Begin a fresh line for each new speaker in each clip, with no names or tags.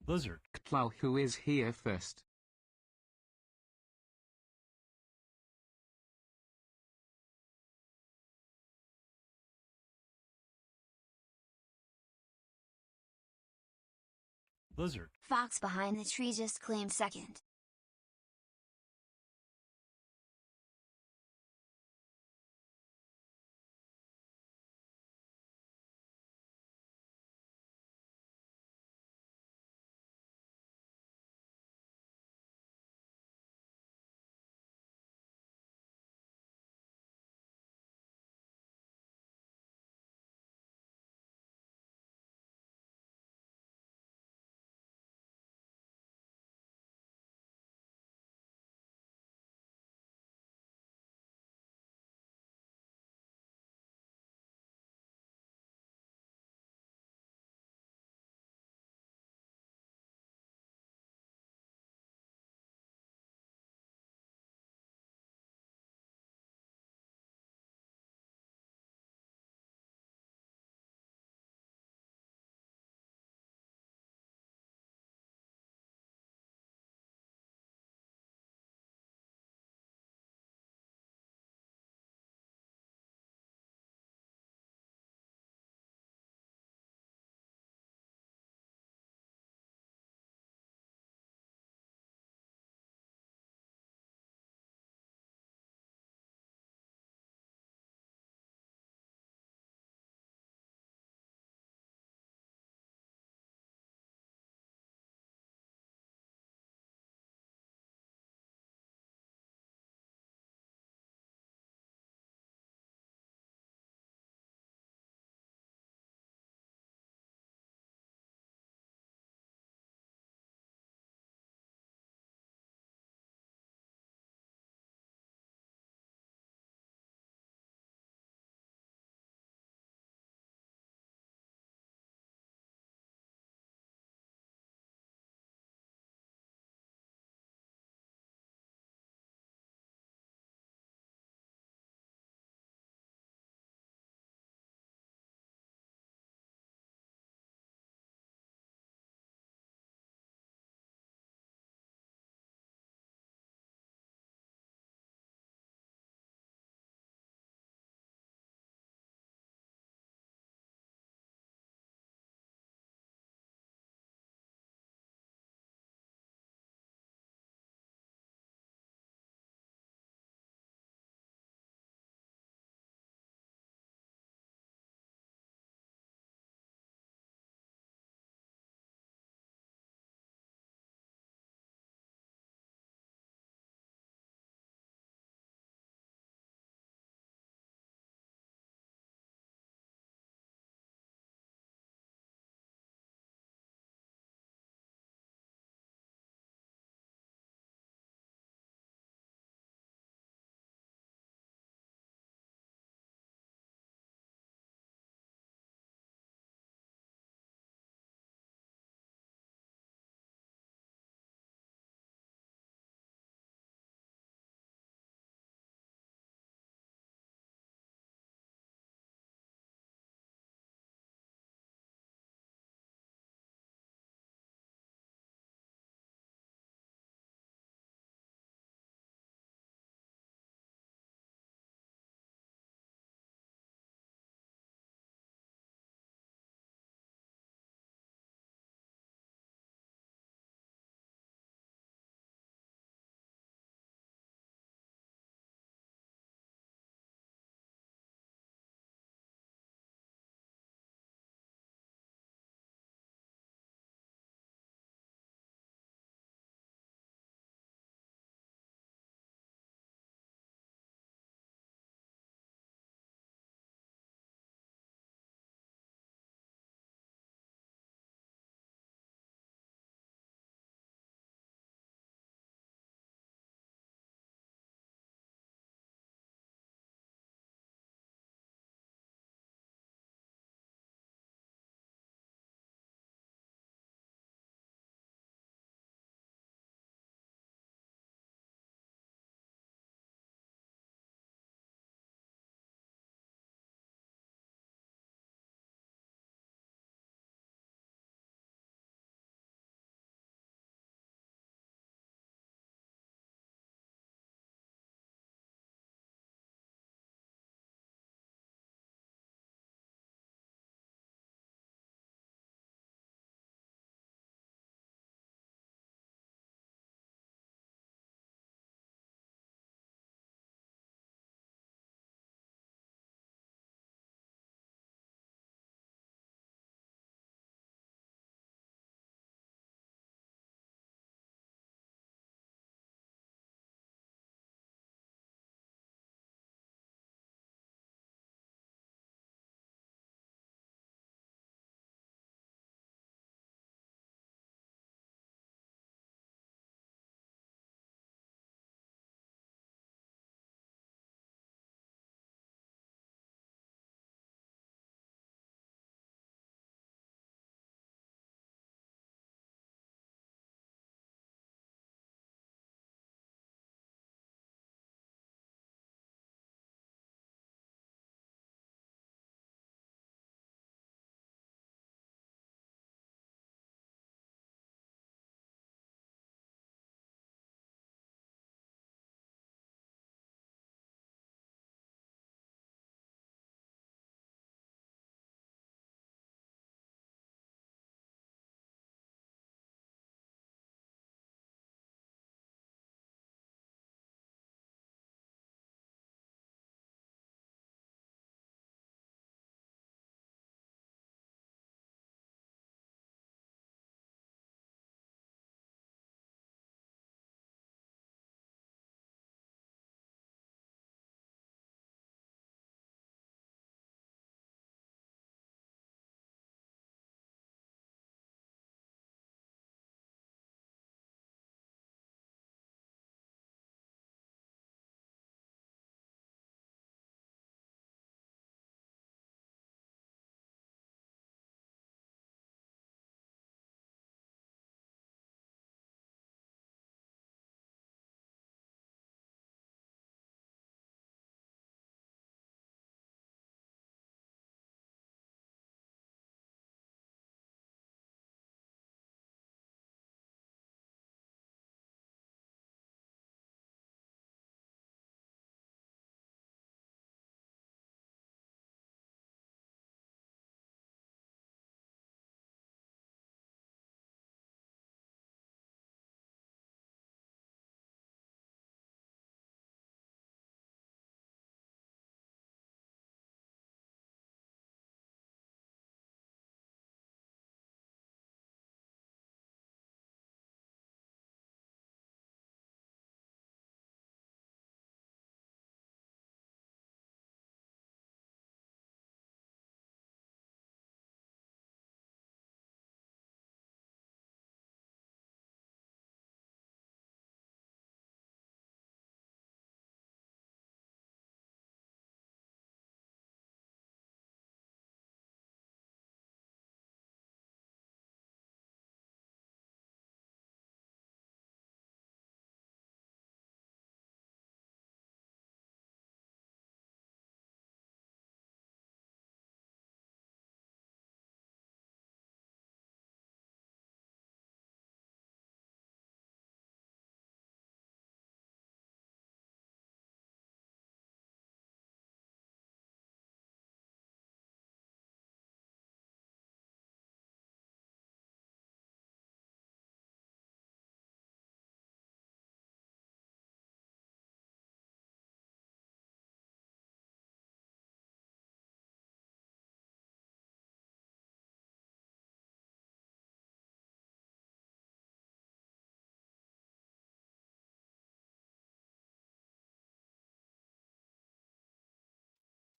Lizard.
Ctl, who is here first?
Lizard.
Fox behind the tree just claimed second.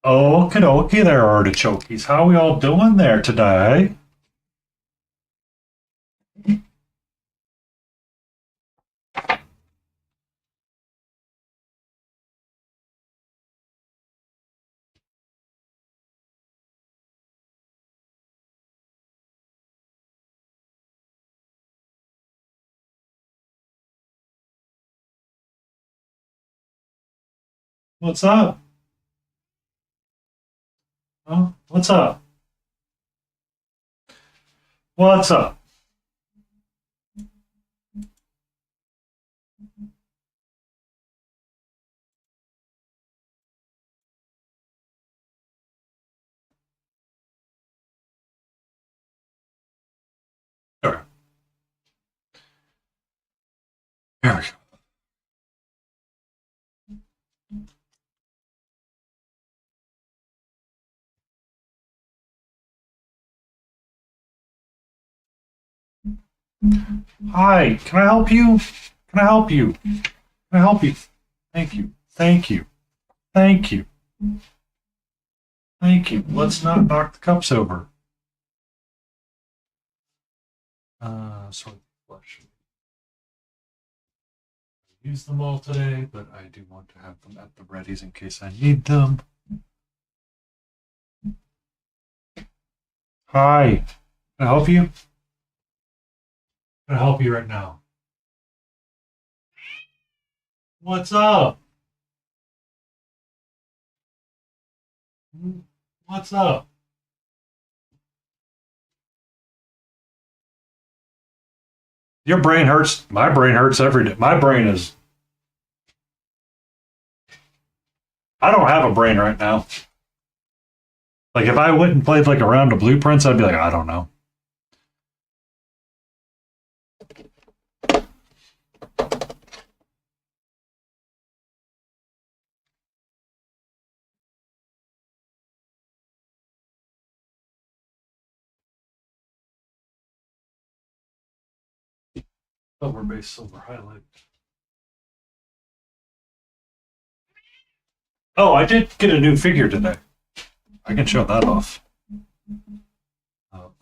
Okie dokie there, artichokes. How we all doing there today? What's up? Huh? What's up? What's up? There, there we go. Hi, can I help you? Can I help you? Can I help you? Thank you. Thank you. Thank you. Thank you. Let's not knock the cups over. Sort of flush. Use them all today, but I do want to have them at the readies in case I need them. Hi, can I help you? Can I help you right now? What's up? What's up? Your brain hurts. My brain hurts every day. My brain is. I don't have a brain right now. Like if I went and played like a round of blueprints, I'd be like, I don't know. Silver base, silver highlight. Oh, I did get a new figure today. I can show that off.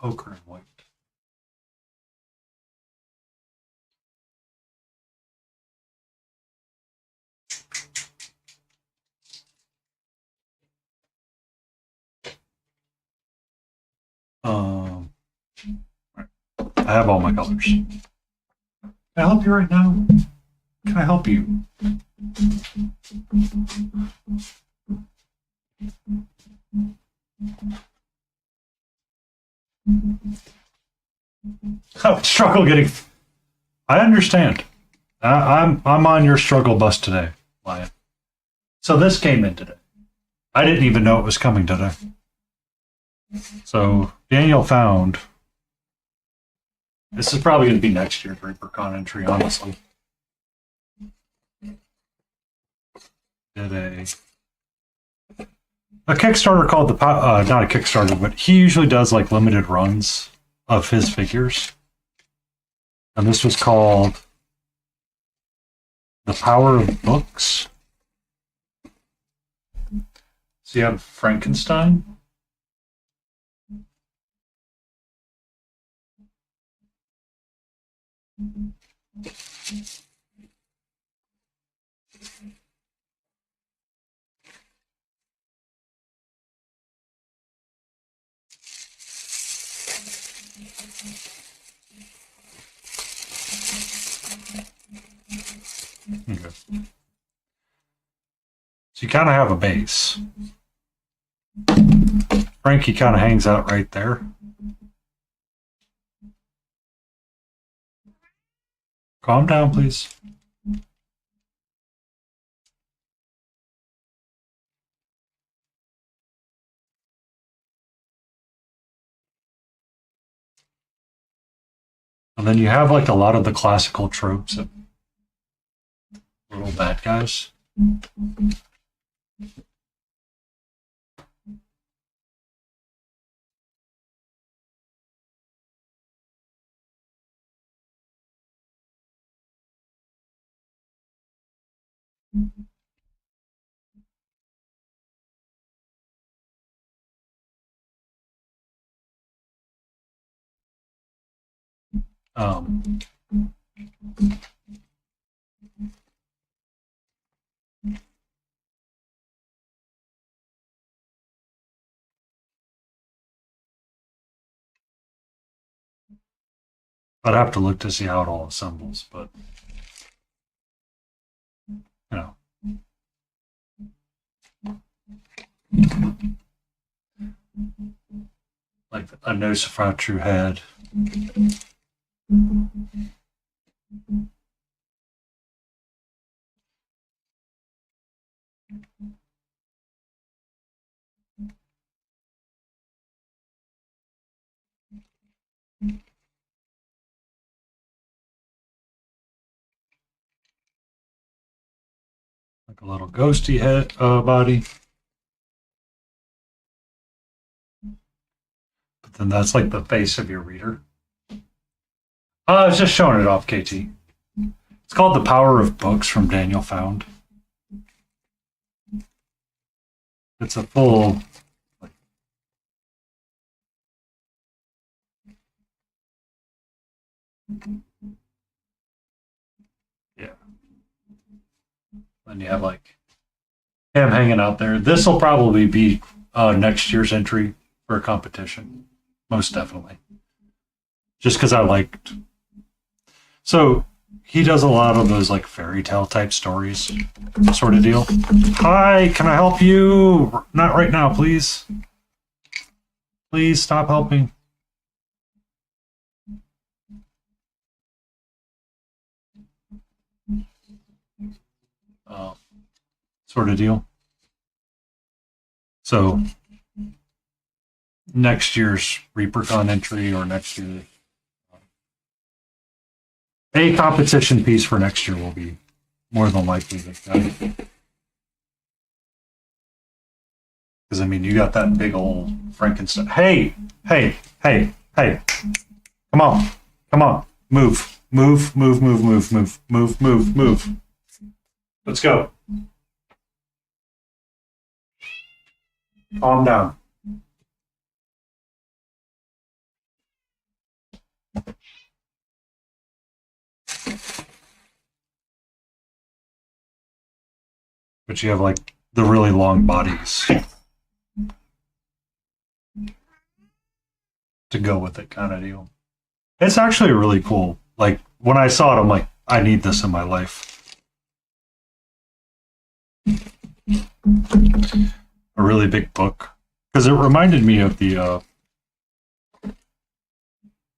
Ochre and white. Um, I have all my colors. Can I help you right now? Can I help you? I would struggle getting. I understand. I'm on your struggle bus today, Lion. So this came in today. I didn't even know it was coming today. So Daniel found. This is probably going to be next year's ReaperCon entry, honestly. Did a Kickstarter called the not a Kickstarter, but he usually does like limited runs of his figures, and this was called The Power of Books. So you have Frankenstein. Okay. So you kind of have a base. Frankie kind of hangs out right there. Calm down, please. And then you have like a lot of the classical tropes of little bad guys. Um, I'd have to look to see how it all assembles, but you know, like a Nosferatu head. Like a little ghosty head body. But then that's like the face of your reader. I was just showing it off, KT. It's called The Power of Books from Daniel Found. It's a full. Yeah. Then you have like him hanging out there. This will probably be next year's entry for a competition. Most definitely. Just because I liked. So he does a lot of those like fairy tale type stories, sort of deal. Hi, can I help you? Not right now, please. Please stop helping. Sort of deal. So next year's ReaperCon entry or next year, a competition piece for next year will be more than likely this guy. Because I mean, you got that big old Frankenstein. Hey, hey, hey, hey! Come on, come on, move, move, move, move, move, move, move, move, move. Let's go. Calm down. But you have like the really long bodies to go with it, kind of deal. It's actually really cool. Like when I saw it, I'm like, I need this in my life. A really big book, because it reminded me of the,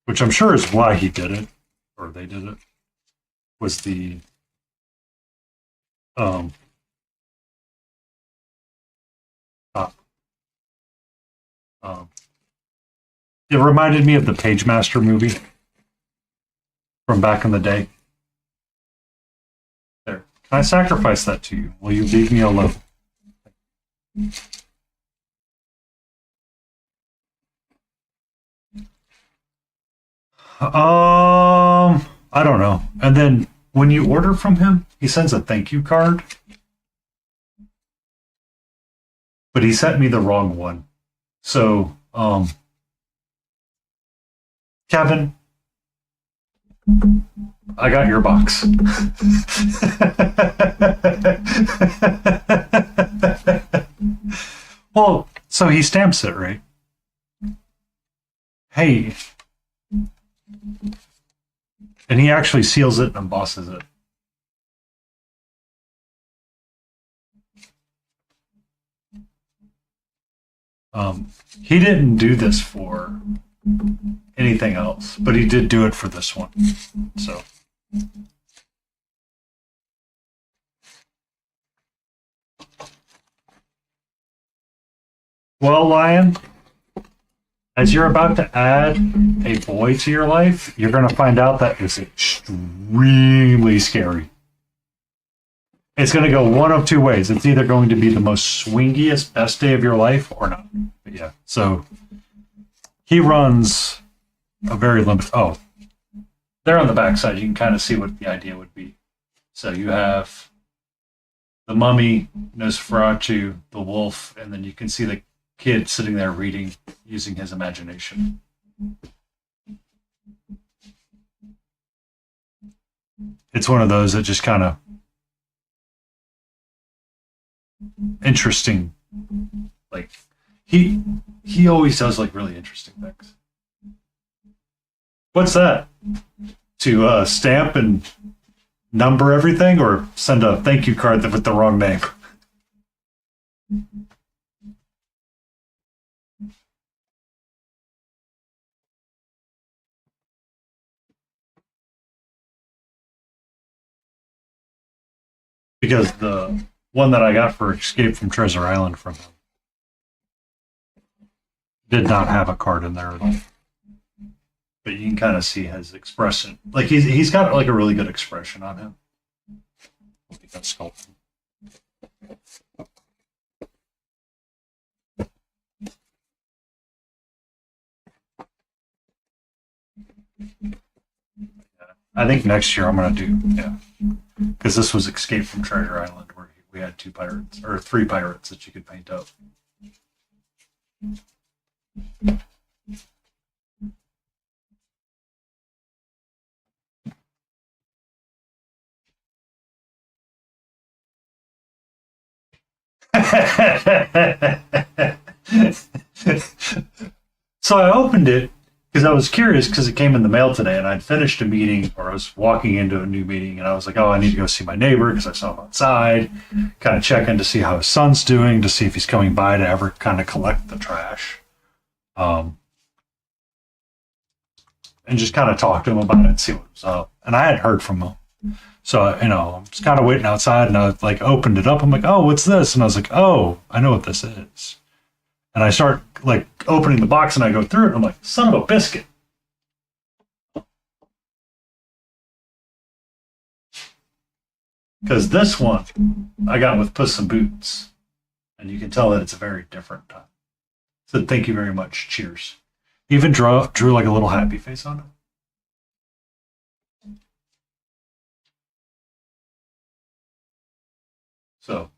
which I'm sure is why he did it, or they did it, was the, it reminded me of the Pagemaster movie from back in the day. There. Can I sacrifice that to you? Will you leave me alone? I don't know. And then when you order from him, he sends a thank you card. But he sent me the wrong one. So, Kevin, I got your box. Well, so he stamps it, right? Hey. And he actually seals it and embosses it. He didn't do this for anything else, but he did do it for this one. So. Well, Lion, as you're about to add a boy to your life, you're going to find out that it's extremely scary. It's going to go one of two ways. It's either going to be the most swingiest, best day of your life or not. But yeah, so he runs a very limited. Oh, there on the backside, you can kind of see what the idea would be. So you have the mummy, Nosferatu, the wolf, and then you can see the kid sitting there reading using his imagination. it's one of those that just kind of interesting. Like he always does like really interesting things. What's that? To stamp and number everything, or send a thank you card with the wrong name? Because the one that I got for Escape from Treasure Island from him did not have a card in there at all. But you can kind of see his expression. Like he's got like a really good expression on him. I think that's sculpted. I think next year I'm gonna do because this was Escape from Treasure Island where we had 2 pirates or 3 pirates that you could paint up. So I opened it because I was curious because it came in the mail today and I'd finished a meeting or I was walking into a new meeting and I was like, oh, I need to go see my neighbor because I saw him outside, kind of check in to see how his son's doing, to see if he's coming by to ever kind of collect the trash. And just kind of talk to him about it and see what was up. And I hadn't heard from him. So, I was kind of waiting outside and I like opened it up. I'm like, oh, what's this? And I was like, oh, I know what this is. And I start like opening the box and I go through it and I'm like, son of a biscuit. Because this one I got with Puss in Boots. And you can tell that it's a very different time. So thank you very much. Cheers. Even drew like a little happy face on it. So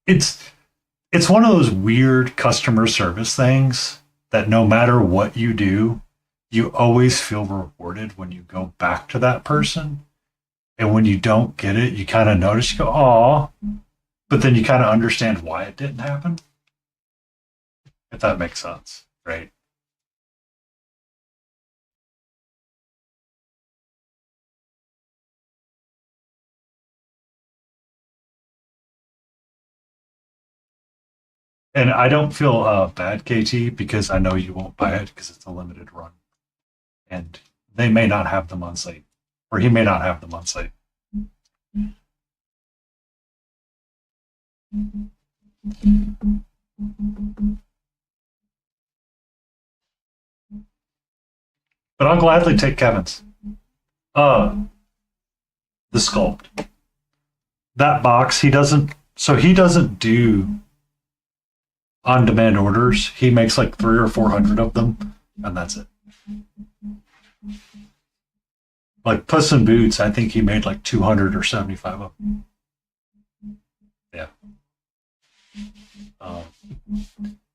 it's one of those weird customer service things that no matter what you do, you always feel rewarded when you go back to that person. And when you don't get it, you kind of notice, you go, "Aw," but then you kind of understand why it didn't happen. If that makes sense, right? And I don't feel bad, KT, because I know you won't buy it because it's a limited run. And they may not have them on site, or he may not have them on site. But I'll gladly take Kevin's. Uh, the sculpt. That box, he doesn't do on demand orders. He makes like 300 or 400 of them, and that's it. Like Puss in Boots, I think he made like 200 or 75 of them. Yeah. Um,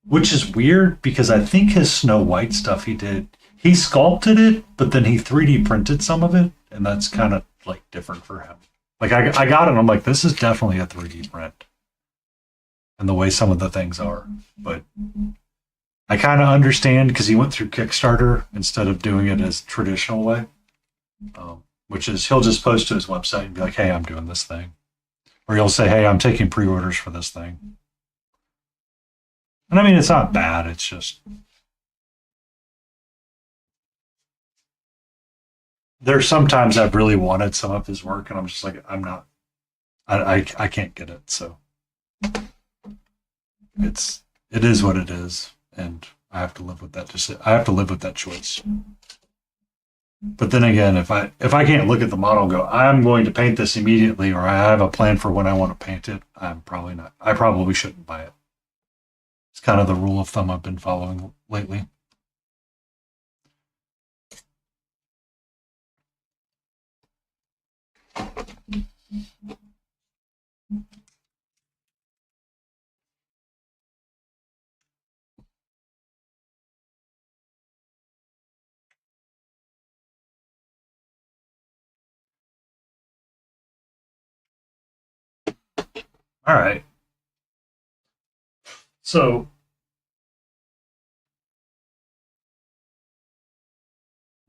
which is weird because I think his Snow White stuff he sculpted it, but then he 3D printed some of it, and that's kind of like different for him. Like I got it, and I'm like, this is definitely a 3D print, and the way some of the things are. But I kind of understand because he went through Kickstarter instead of doing it as traditional way, which is he'll just post to his website and be like, hey, I'm doing this thing, or he'll say, hey, I'm taking pre-orders for this thing. And I mean, it's not bad. It's just there's sometimes I've really wanted some of his work, and I'm just like, I'm not, I can't get it. So it is what it is, and I have to live with that. I have to live with that choice. But then again, if I can't look at the model and go, I'm going to paint this immediately, or I have a plan for when I want to paint it, I'm probably not. I probably shouldn't buy it. It's kind of the rule of thumb I've been following lately. All right. So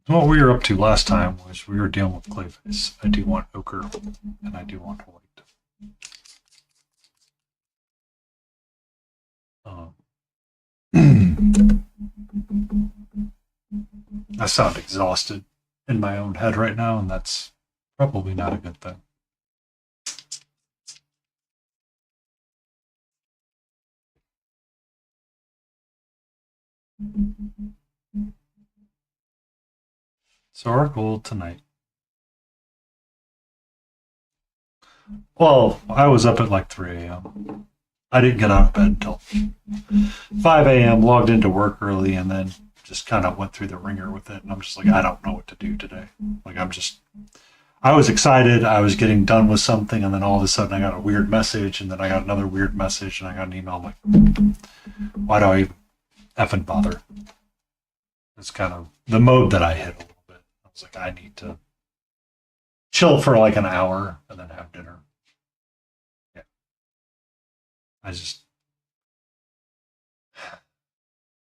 what we were up to last time was we were dealing with Clayface. I do want ochre, and I do want white. I sound exhausted in my own head right now, and that's probably not a good thing. So our goal tonight. Well, I was up at like 3 a.m. I didn't get out of bed until 5 a.m., logged into work early, and then just kind of went through the ringer with it. And I'm just like, I don't know what to do today. Like, I was excited. I was getting done with something, and then all of a sudden I got a weird message, and then I got another weird message, and I got an email. I'm like, why do I even effing bother? It's kind of the mode that I hit a little bit. I was like, I need to chill for like an hour and then have dinner. Yeah.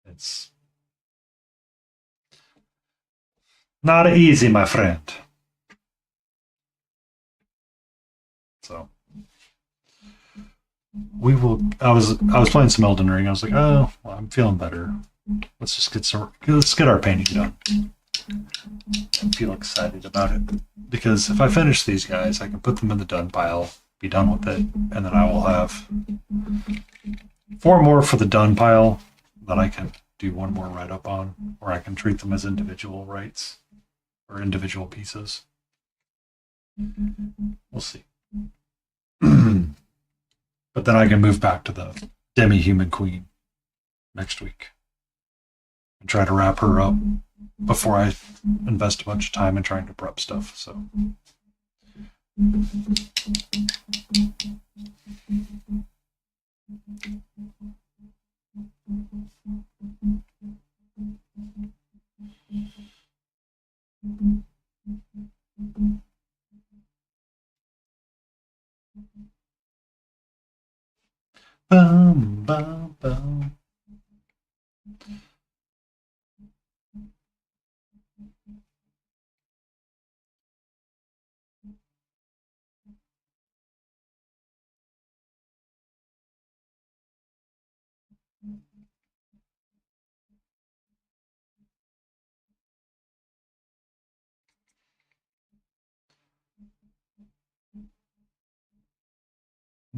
It's not easy, my friend. So I was playing some Elden Ring. I was like, oh, well, I'm feeling better. Let's get our painting done. I feel excited about it because if I finish these guys, I can put them in the done pile, be done with it, and then I will have 4 more for the done pile that I can do 1 more write up on, or I can treat them as individual writes or individual pieces. We'll see. But then I can move back to the demi-human queen next week and try to wrap her up before I invest a bunch of time in trying to prep stuff. So bum, bum, bum.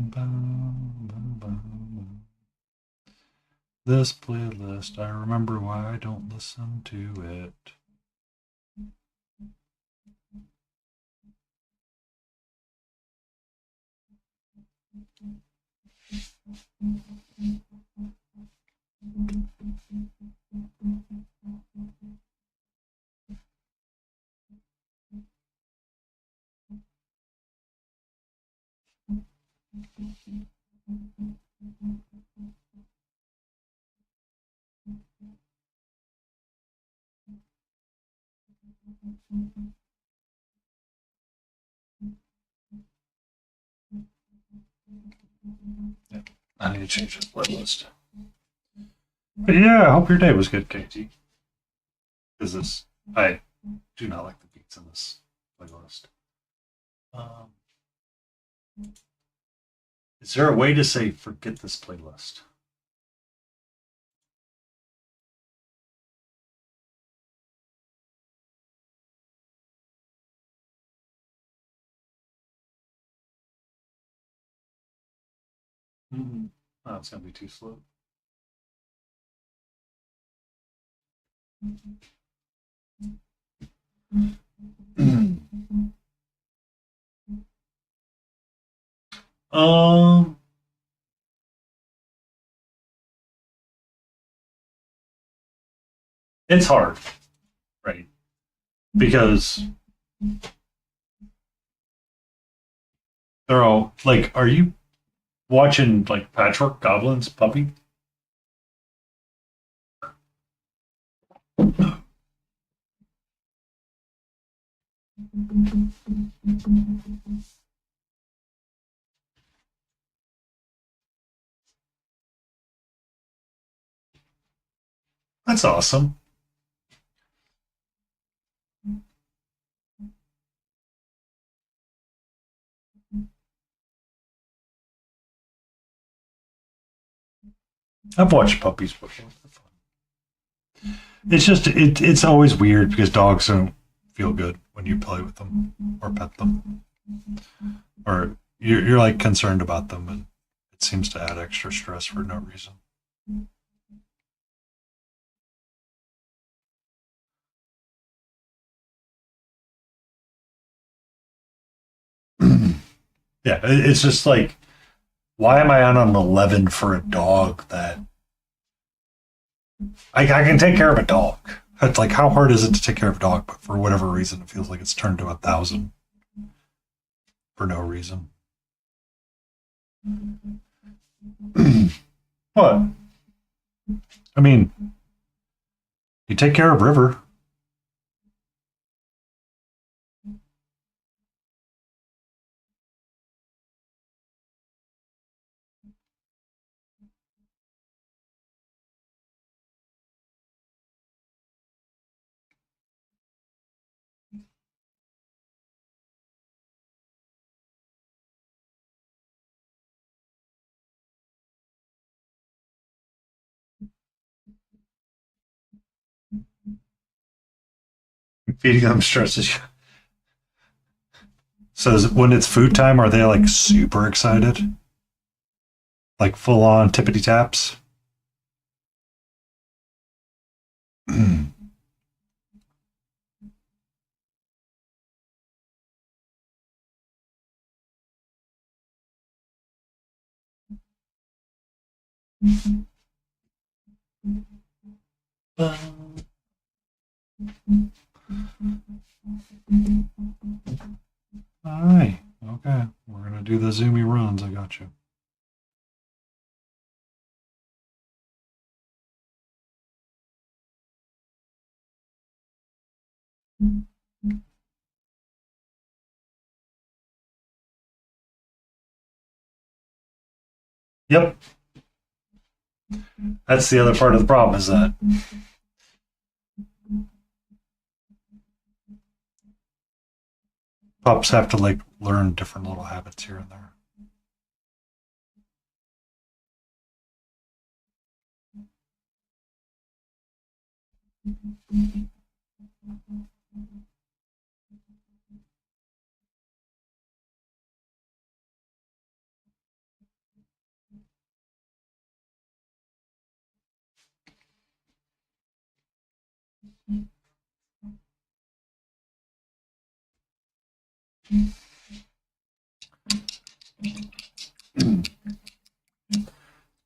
Bum, bum, bum. This playlist, I remember why I don't listen to it. Yeah, I need to change this playlist. But yeah, I hope your day was good, KT. Because I do not like the beats in this playlist. Um, is there a way to say forget this playlist? Mm-hmm. Oh, it's gonna be too slow. um, it's hard, right? Because they're all like, are you watching like Patchwork Goblins Puppy? That's awesome. I've watched puppies before. It's just it's always weird because dogs don't feel good when you play with them or pet them, or you're like concerned about them, and it seems to add extra stress for no reason. Yeah, it's just like, why am I on an 11 for a dog that I can take care of a dog? It's like, how hard is it to take care of a dog? But for whatever reason, it feels like it's turned to 1,000 for no reason. What? I mean, you take care of River. Feeding them stresses you. So when it's food time, are they like super excited? Like full on tippity taps? All right. Okay. We're going to do the zoomy runs. I got you. Yep. That's the other part of the problem is that pups have to like learn different little habits here and there.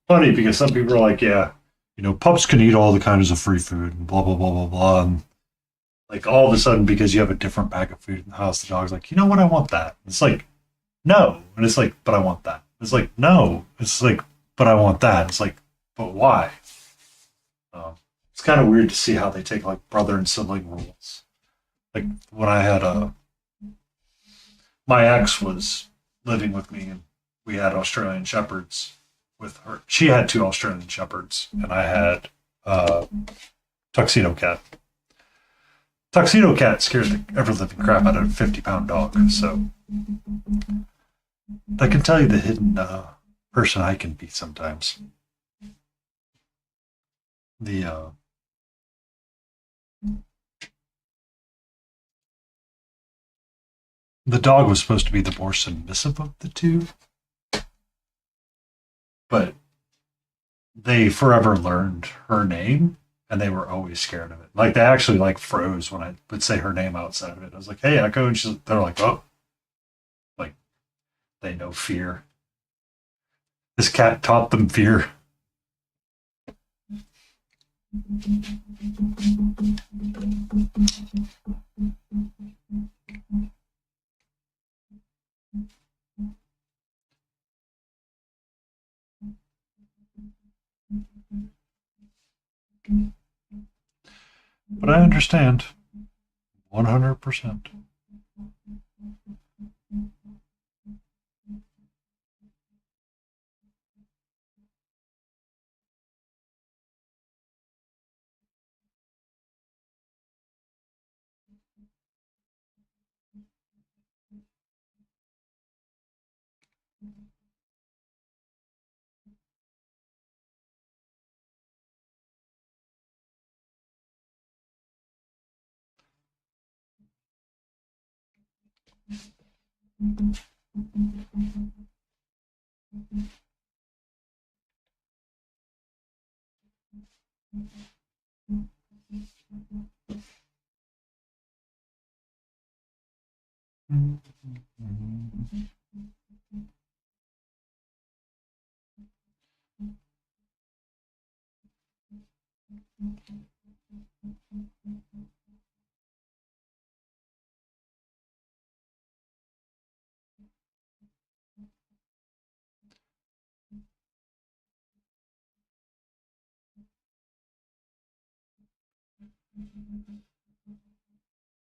Funny because some people are like, yeah, pups can eat all the kinds of free food and blah blah blah blah blah. And like all of a sudden, because you have a different bag of food in the house, the dog's like, you know what, I want that. It's like, no, and it's like, but I want that. It's like, no, it's like, but I want that. It's like, but why? It's kind of weird to see how they take like brother and sibling rules. Like when I had my ex was living with me and we had Australian Shepherds with her. She had two Australian Shepherds and I had Tuxedo Cat. Tuxedo Cat scares the ever living crap out of a 50-pound dog. So I can tell you the hidden person I can be sometimes. The dog was supposed to be the more submissive of the two, but they forever learned her name and they were always scared of it. Like they actually like froze when I would say her name outside of it. I was like, "Hey, Echo," and they're like, "Oh," like they know fear. This cat taught them fear. But I understand 100%.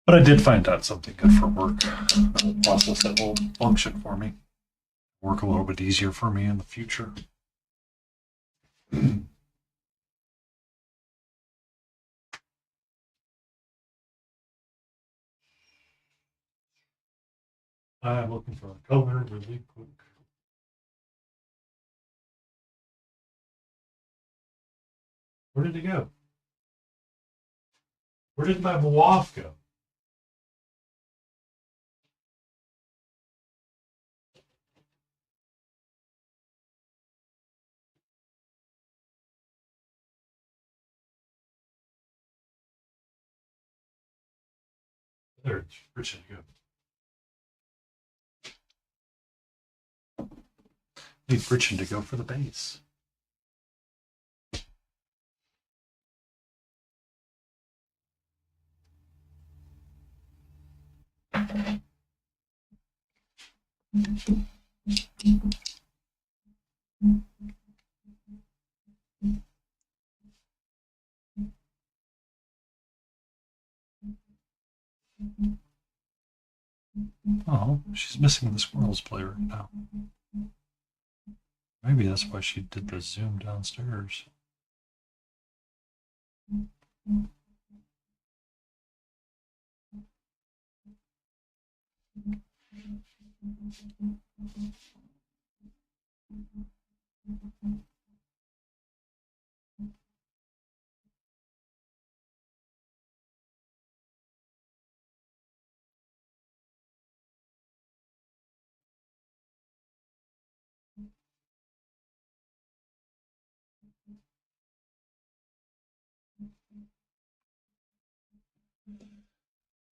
But I did find out something good for work. A process that will function for me. Work a little bit easier for me in the future. I'm looking for a color really quick. Where did it go? Where did my Mawaf go? There, it's rich and good. Need Bridgen to go for the base. Oh, she's missing the squirrels play right now. Maybe that's why she did the zoom downstairs.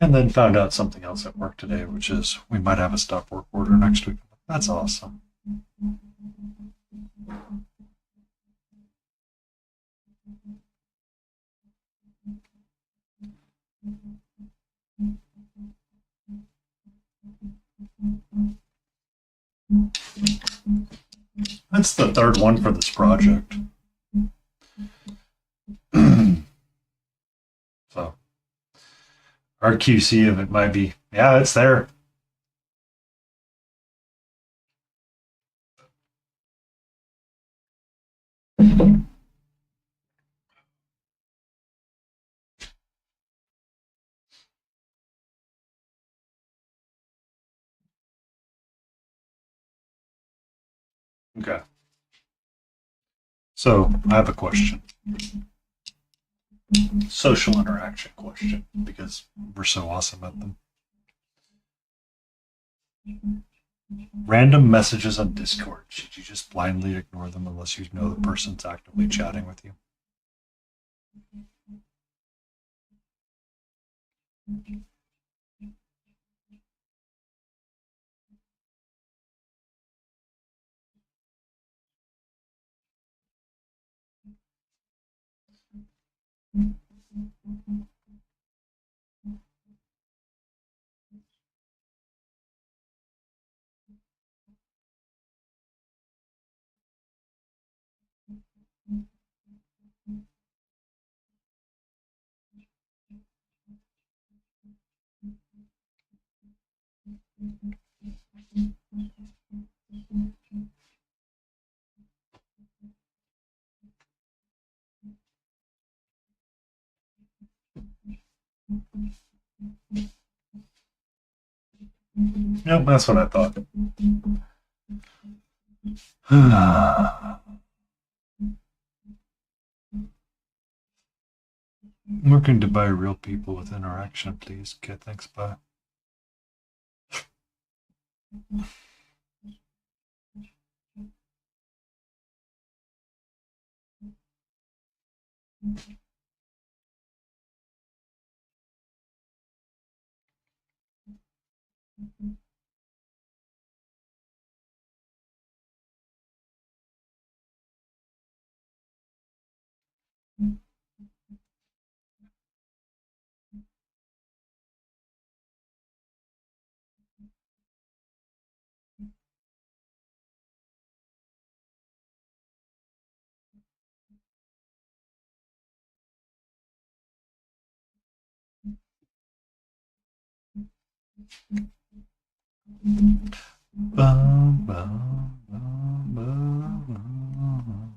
And then found out something else at work today, which is we might have a stop work order next week. That's awesome. That's the third one for this project. So, our QC of it might be, yeah, it's there. Okay. So, I have a question. Social interaction question, because we're so awesome at them. Random messages on Discord. Should you just blindly ignore them unless you know the person's actively chatting with you? Yep, that's what I thought. Looking to buy real people with interaction, please. Okay, thanks, bye. Bum, bum, bum, bum, bum.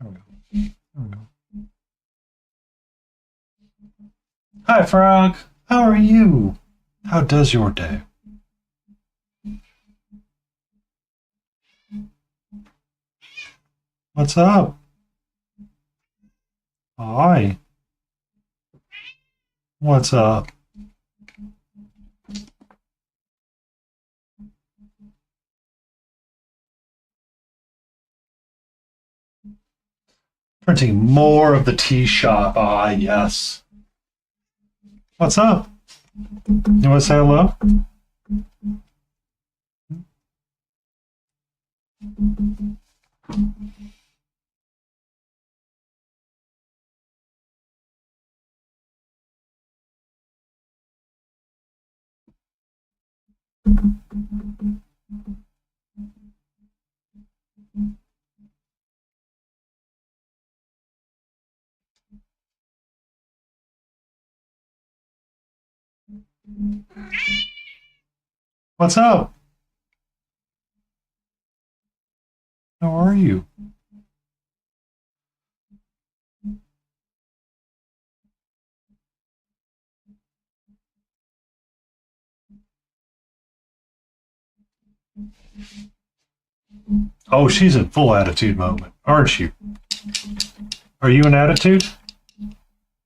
There we go. There we go. Hi, Frog. How are you? How does your day? What's up? Hi. What's up? Printing more of the tea shop. Ah, yes. What's up? You want to say hello? What's up? How are you? Oh, she's in full attitude moment, aren't you? Are you in attitude?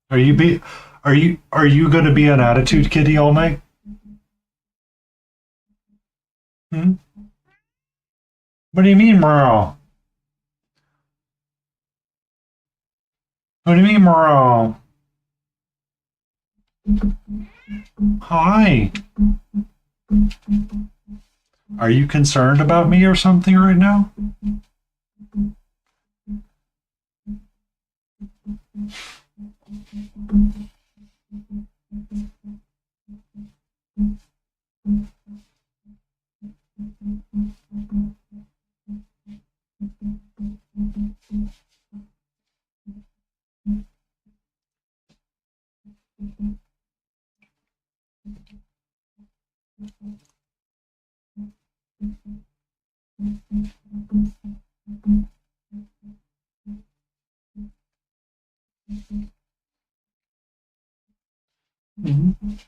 Are you going to be an attitude kitty all night? Hmm? What do you mean, Merle? What do you mean, Merle? Hi. Are you concerned about me or something right now?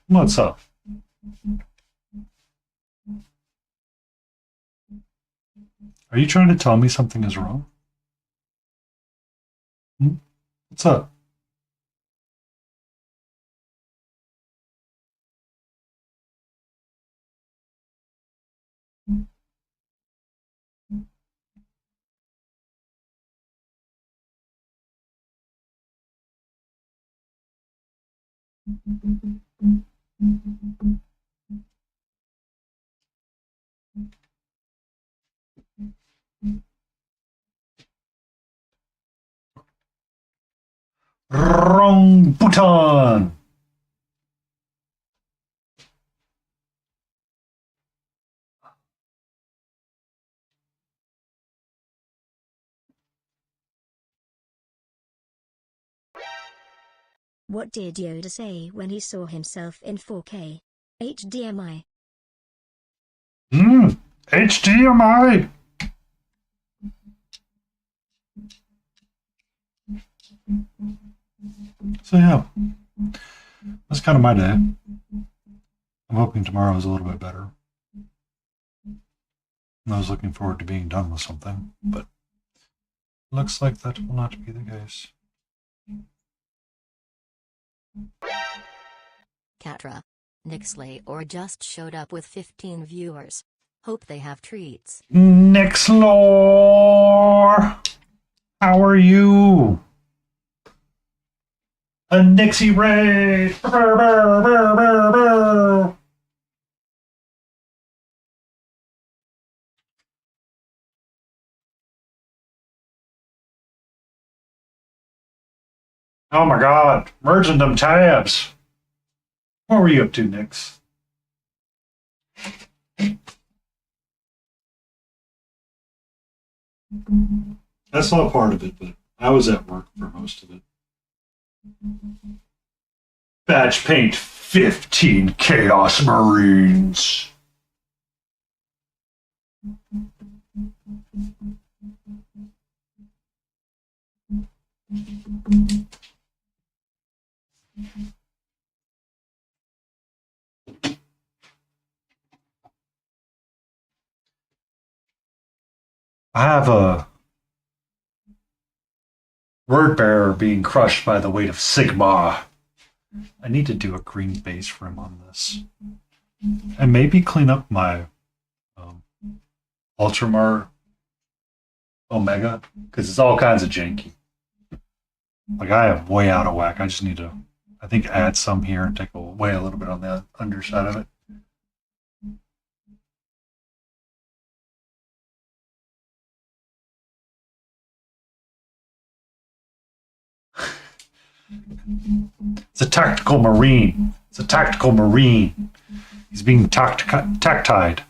What's up? Are you trying to tell me something is wrong? What's up? Wrong button.
What did Yoda say when he saw himself in 4K? HDMI.
HDMI. So yeah, that's kind of my day. I'm hoping tomorrow is a little bit better. I was looking forward to being done with something, but looks like that will not be the case.
Catra. Nixley or just showed up with 15 viewers. Hope they have treats.
Nixlor! How are you? A Nixie Ray! Brr, brr, brr, brr, brr. Oh my god, merging them tabs. What were you up to, Nix? That's not part of it, but I was at work for most of it. Batch paint 15 Chaos Marines. I have a word bearer being crushed by the weight of Sigma. I need to do a green base for him on this. And maybe clean up my Ultramar Omega, because it's all kinds of janky. Like, I am way out of whack. I just need to, I think, add some here and take away a little bit on the underside of it. It's a tactical marine. It's a tactical marine. He's being tactide.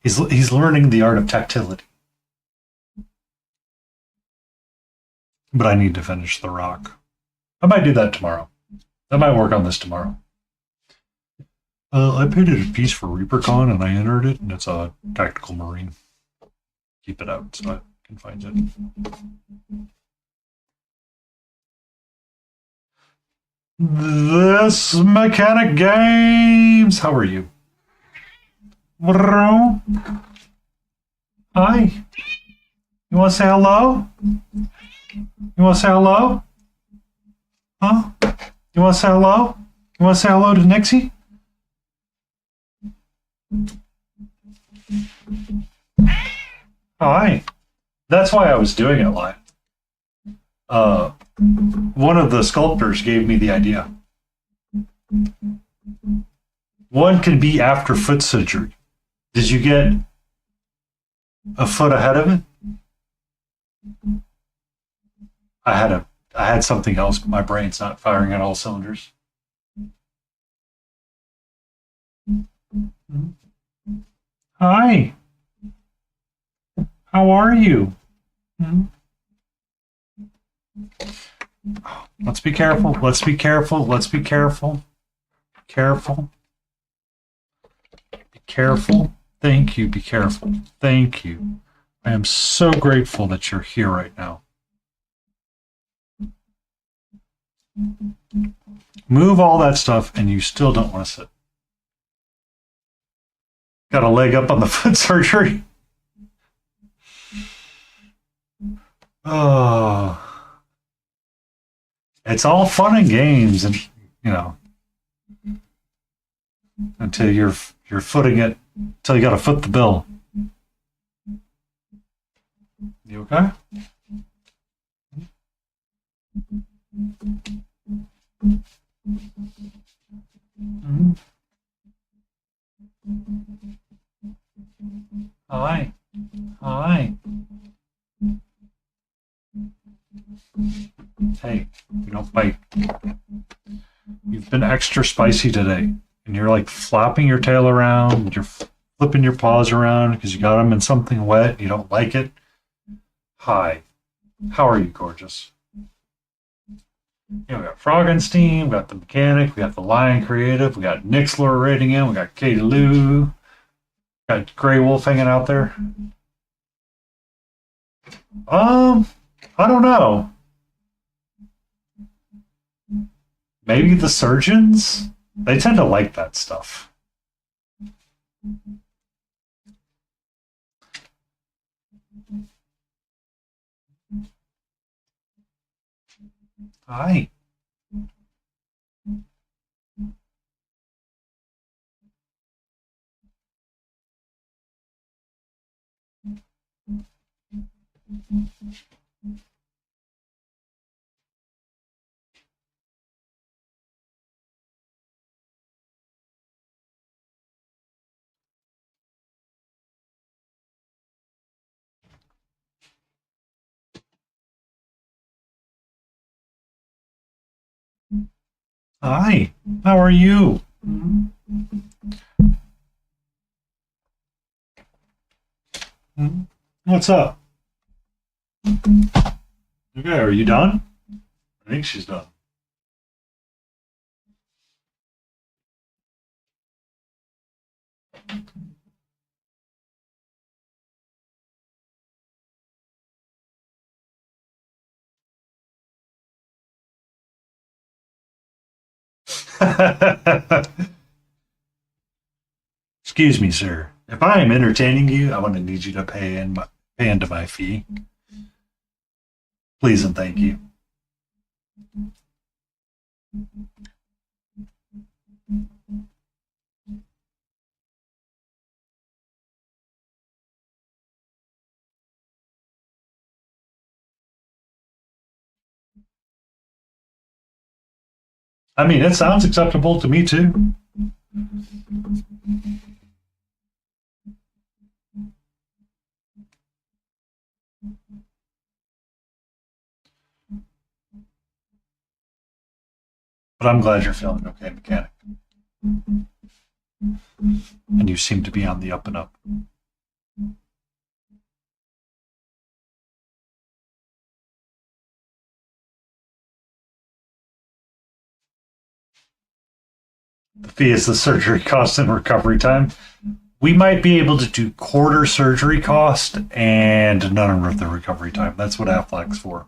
He's learning the art of tactility. But I need to finish the rock. I might do that tomorrow. I might work on this tomorrow. I painted a piece for ReaperCon and I entered it, and it's a tactical marine. Keep it out so I can find it. This Mechanic Games. How are you? Hi. You want to say hello? You want to say hello? Huh? You want to say hello? You want to say hello to Nixie? Hi. That's why I was doing it live. One of the sculptors gave me the idea. One can be after foot surgery. Did you get a foot ahead of it? I had something else, but my brain's not firing on all cylinders. Hi. How are you? Let's be careful. Let's be careful. Let's be careful. Careful. Be careful. Thank you. Be careful. Thank you. I am so grateful that you're here right now. Move all that stuff and you still don't want to sit. Got a leg up on the foot surgery. Oh. It's all fun and games, and you know, until you're footing it, until you got to foot the bill. You okay? Mm-hmm. Hi. Hi. Hey, you don't bite. You've been extra spicy today, and you're like flapping your tail around, and you're flipping your paws around because you got them in something wet and you don't like it. Hi. How are you, gorgeous? You know, we got Frogenstein, we got the Mechanic, we got the Lion Creative, we got Nixlor raiding in, we got Katie Lou, got Grey Wolf hanging out there. I don't know. Maybe the surgeons? They tend to like that stuff. Hi. Hi. How are you? What's up? Okay, are you done? I think she's done. Excuse me, sir. If I am entertaining you, I want to need you to pay into my fee. Please and thank you. I mean, it sounds acceptable to me too. But I'm glad you're feeling okay, mechanic. And you seem to be on the up and up. The fee is the surgery cost and recovery time. We might be able to do quarter surgery cost and none of the recovery time. That's what Affleck's for.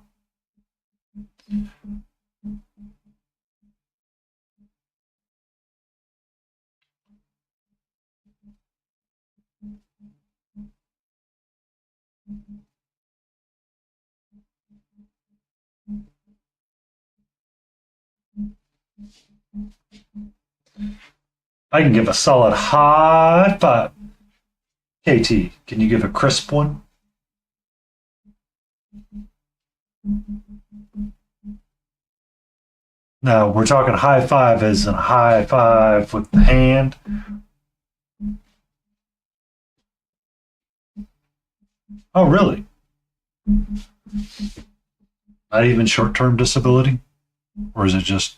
I can give a solid high five. KT, can you give a crisp one? No, we're talking high five as in high five with the hand. Oh, really? Not even short term disability? Or is it just.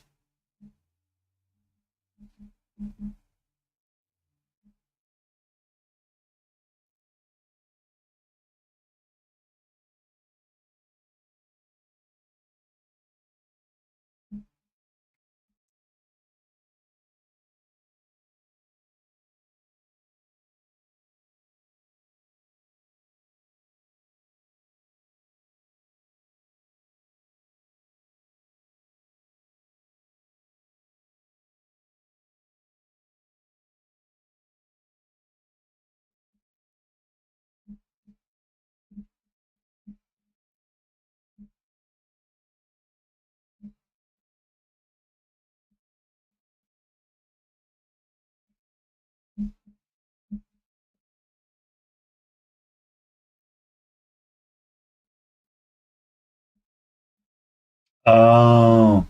Oh.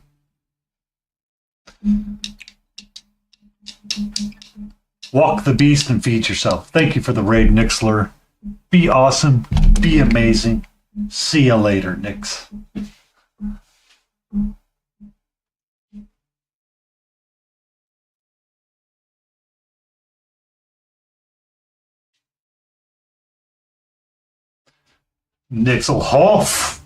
Walk the beast and feed yourself. Thank you for the raid, Nixler. Be awesome. Be amazing. See you later, Nix. Nixelhoff.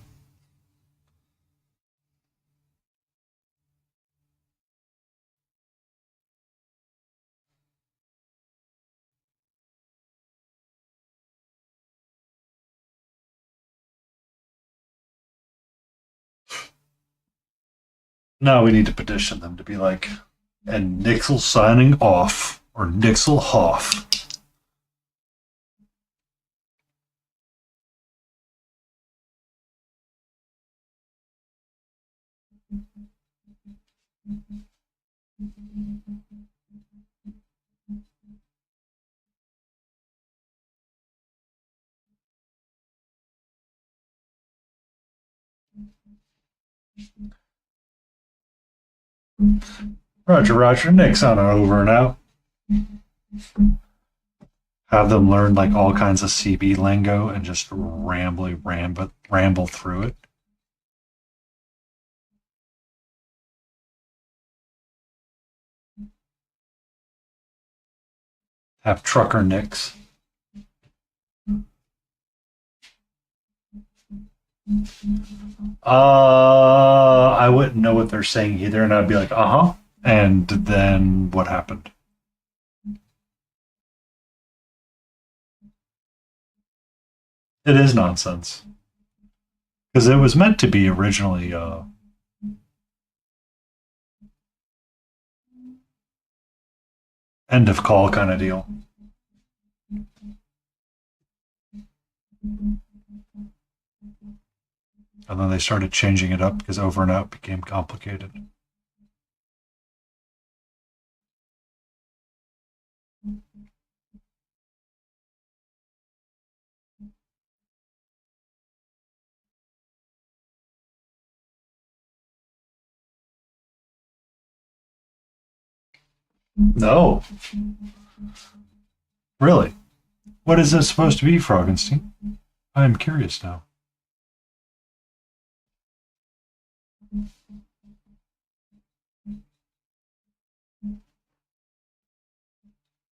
Now we need to petition them to be like, and Nixel signing off, or Nixelhoff. Roger, Roger, Nick's on over and out. Have them learn like all kinds of CB lingo and just ramble through it. Have trucker Nicks. I wouldn't know what they're saying either, and I'd be like, uh-huh. And then what happened? It is nonsense. Because it was meant to be originally end of call kind of deal. And then they started changing it up because over and out became complicated. No. Really? What is this supposed to be, Froggenstein? I am curious now.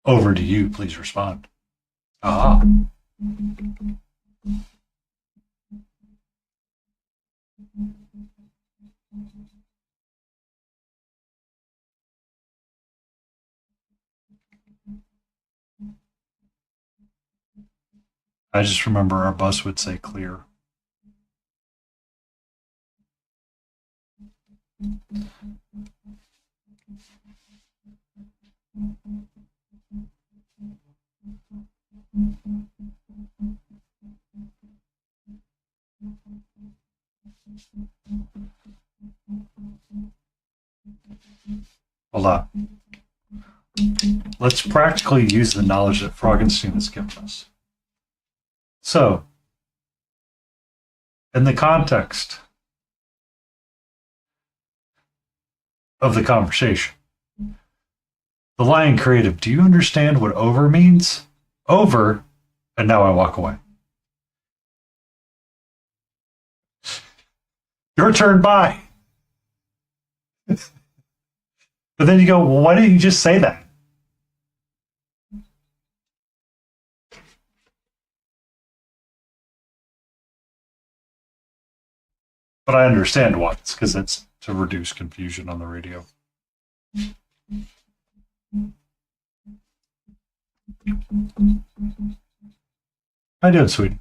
Over to you, please respond. Ah. I just remember our bus would say clear. Hold on. Let's practically use the knowledge that Froggenstein has given us. So, in the context of the conversation, the Lion Creative, do you understand what over means? Over, and now I walk away. Your turn, bye. But then you go, well, why didn't you just say that? But I understand why. It's because it's to reduce confusion on the radio. How you doing, sweetie?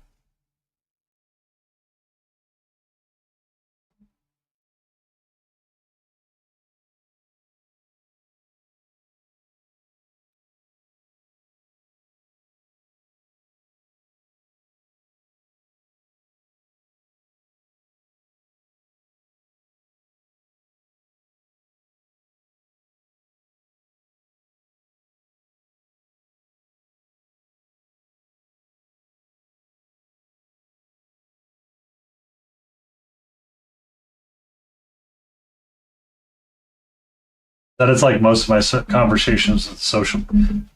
That is like most of my conversations with social.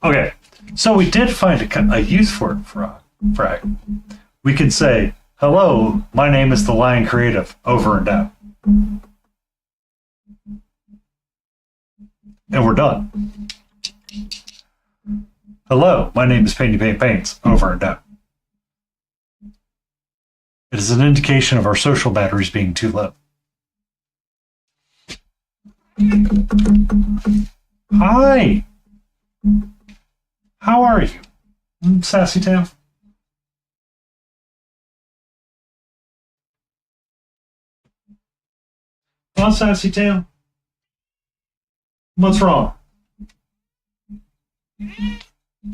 Okay, so we did find a use for it, Frag. We could say, hello, my name is the Lion Creative, over and out. And we're done. Hello, my name is Painty Paint Paints, over and out. It is an indication of our social batteries being too low. Hi. How are you? Sassy Tail? Well, Sassy Tail? What's wrong?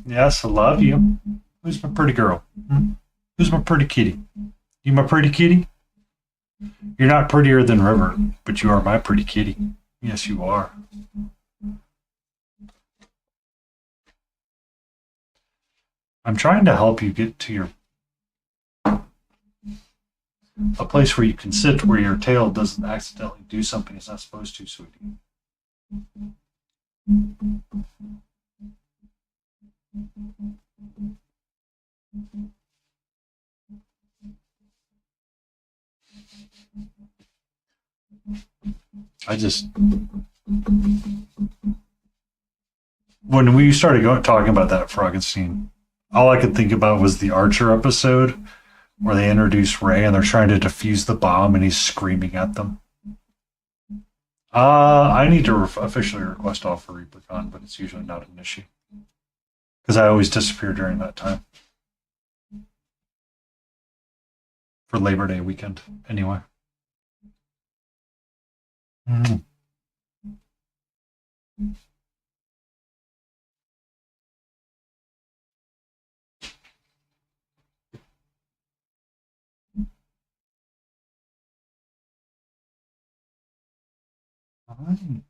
Yes, I love you. Who's my pretty girl? Who's my pretty kitty? You my pretty kitty? You're not prettier than River, but you are my pretty kitty. Yes, you are. I'm trying to help you get to your a place where you can sit where your tail doesn't accidentally do something it's not supposed to, sweetie. When we started talking about that Frankenstein, all I could think about was the Archer episode where they introduce Ray and they're trying to defuse the bomb and he's screaming at them. I need to officially request off for ReaperCon, but it's usually not an issue. Because I always disappear during that time. For Labor Day weekend, anyway. Mm. Fine.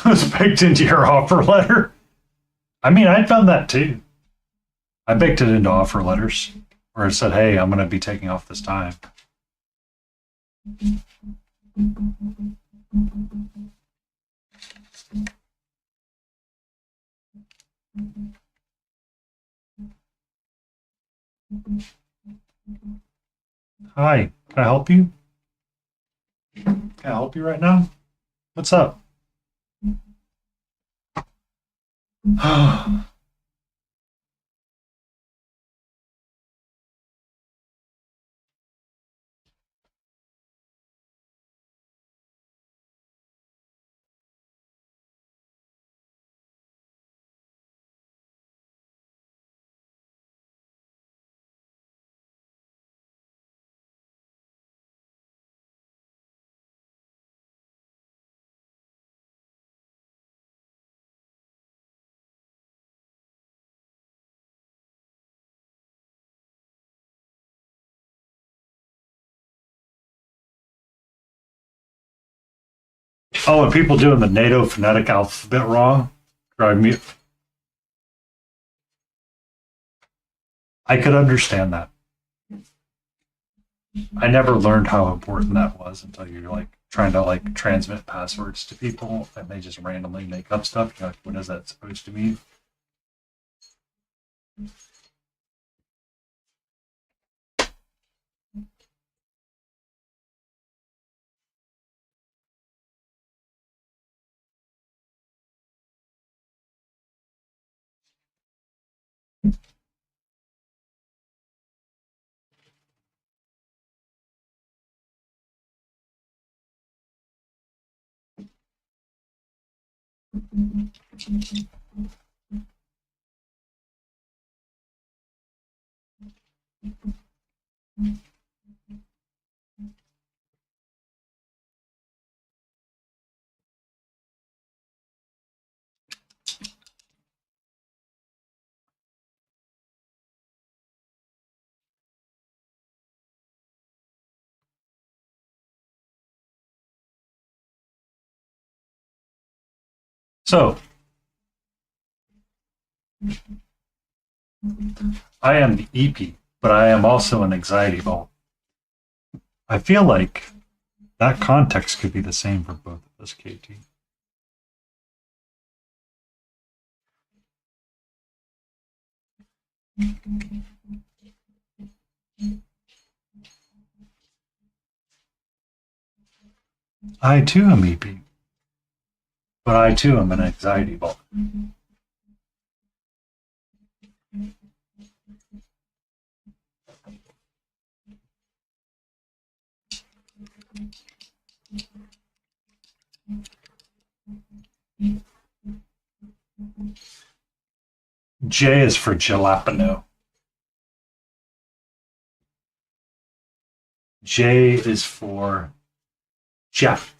Was baked into your offer letter. I mean, I'd done that too. I baked it into offer letters where it said, hey, I'm going to be taking off this time. Hi, can I help you? Can I help you right now? What's up? Oh, and people doing the NATO phonetic alphabet wrong drive me. I could understand that. I never learned how important that was until you're like trying to like transmit passwords to people and they just randomly make up stuff. You're like, what is that supposed to mean? So, I am the EP, but I am also an anxiety ball. I feel like that context could be the same for both of us, KT. I too am EP, but I too am an anxiety ball. J is for jalapeno. J is for Jeff.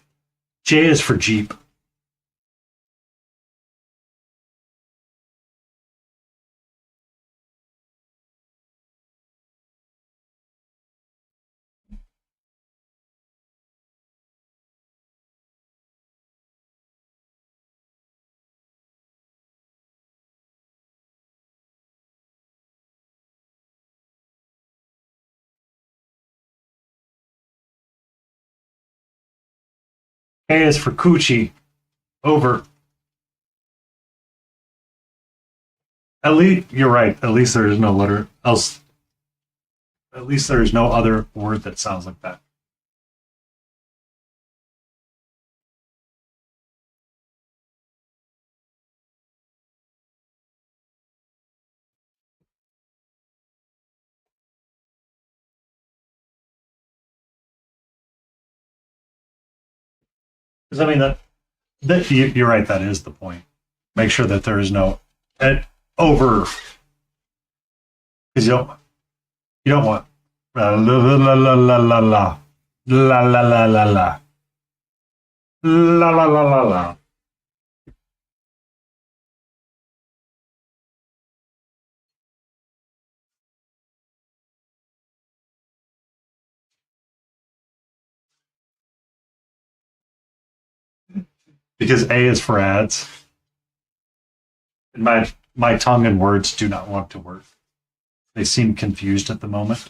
J is for Jeep. K is for Coochie. Over. At least you're right. At least there is no letter else. At least there is no other word that sounds like that. Because I mean you're right. That is the point. Make sure that there is no over, because you don't want la la la la la la la la la la la la la la la la la. Because A is for ads. And my tongue and words do not want to work. They seem confused at the moment.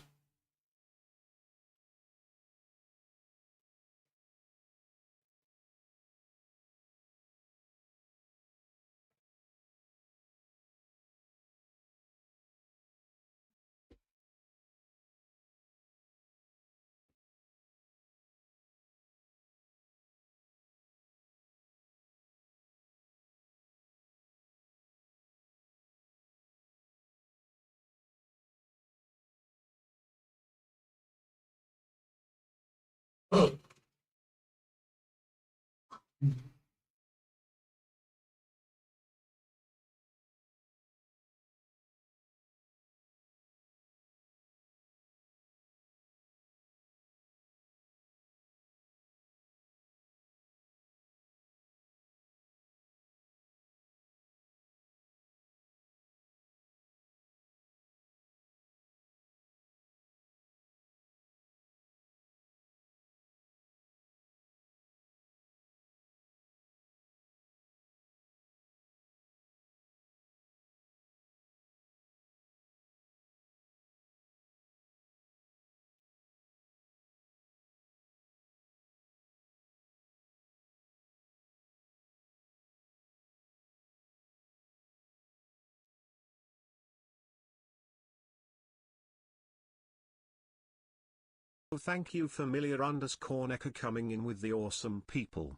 Thank you familiar_Necker coming in with the awesome people.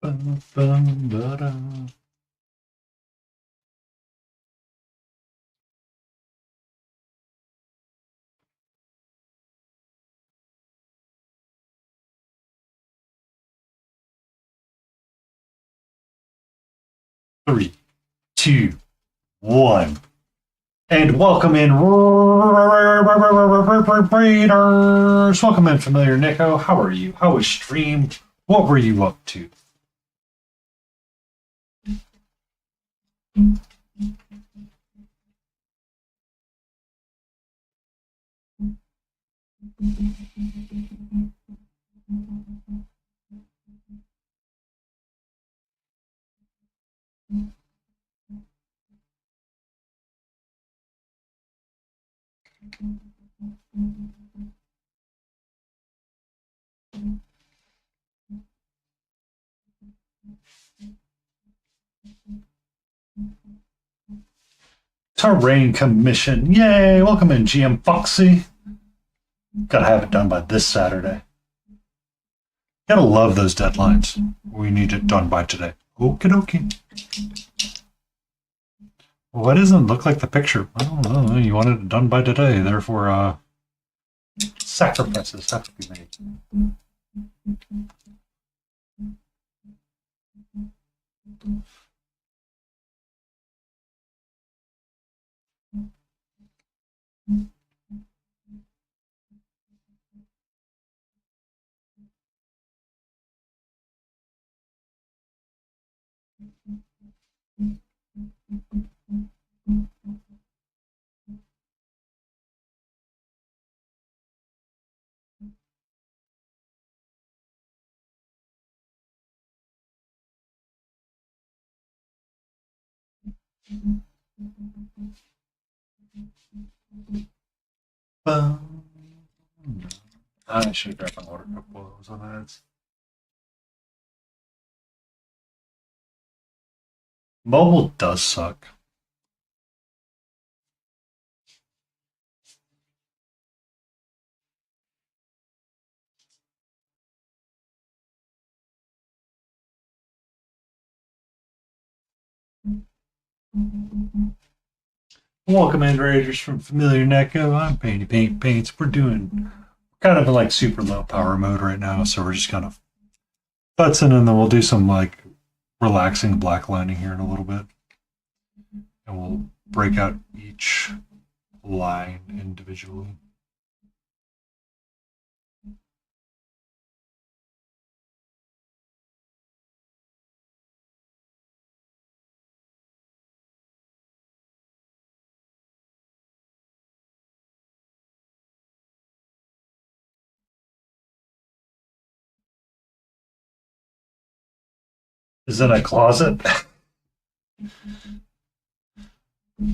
Bum, bum, ba-da. Three, two, one. And welcome in, Raiders. Welcome in, Familiar Nico. How are you? How was stream? What were you up to? Terrain Commission. Yay! Welcome in, GM Foxy. Gotta have it done by this Saturday. Gotta love those deadlines. We need it done by today. Okie dokie. What doesn't look like the picture? I don't know. You wanted it done by today, therefore, sacrifices have to be made. I should grab my water cup while I was on ads. Mobile does suck. Welcome in, Raiders from Familiar Neko. I'm Painty Paint Paints. We're kind of in like super low power mode right now, so we're just kind of futzing, and then we'll do some like relaxing blacklining here in a little bit. And we'll break out each line individually. Is that a closet?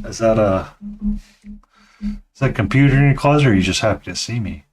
Is that a computer in your closet, or are you just happy to see me?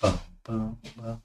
Bum, bum, bum.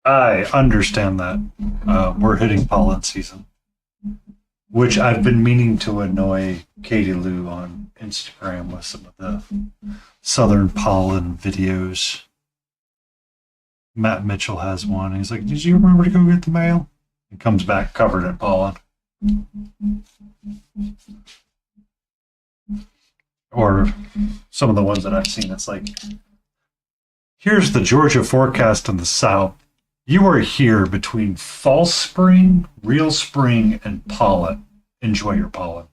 I understand that. We're hitting pollen season. which I've been meaning to annoy Katie Lou on Instagram with some of the Southern Pollen videos. Matt Mitchell has one. He's like, "Did you remember to go get the mail?" He comes back covered in pollen. Or some of the ones that I've seen, it's like, "Here's the Georgia forecast in the South. You are here between false spring, real spring, and pollen. Enjoy your pollen."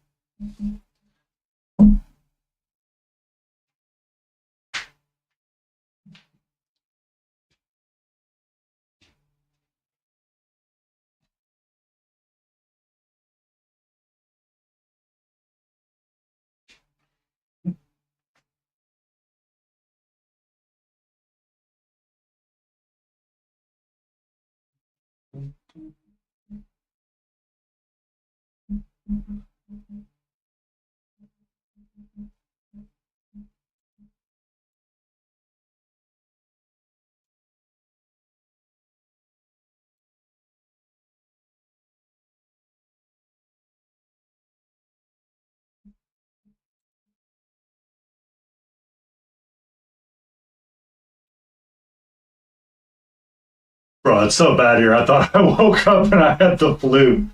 Bro, it's so bad here. I thought I woke up and I had the flu.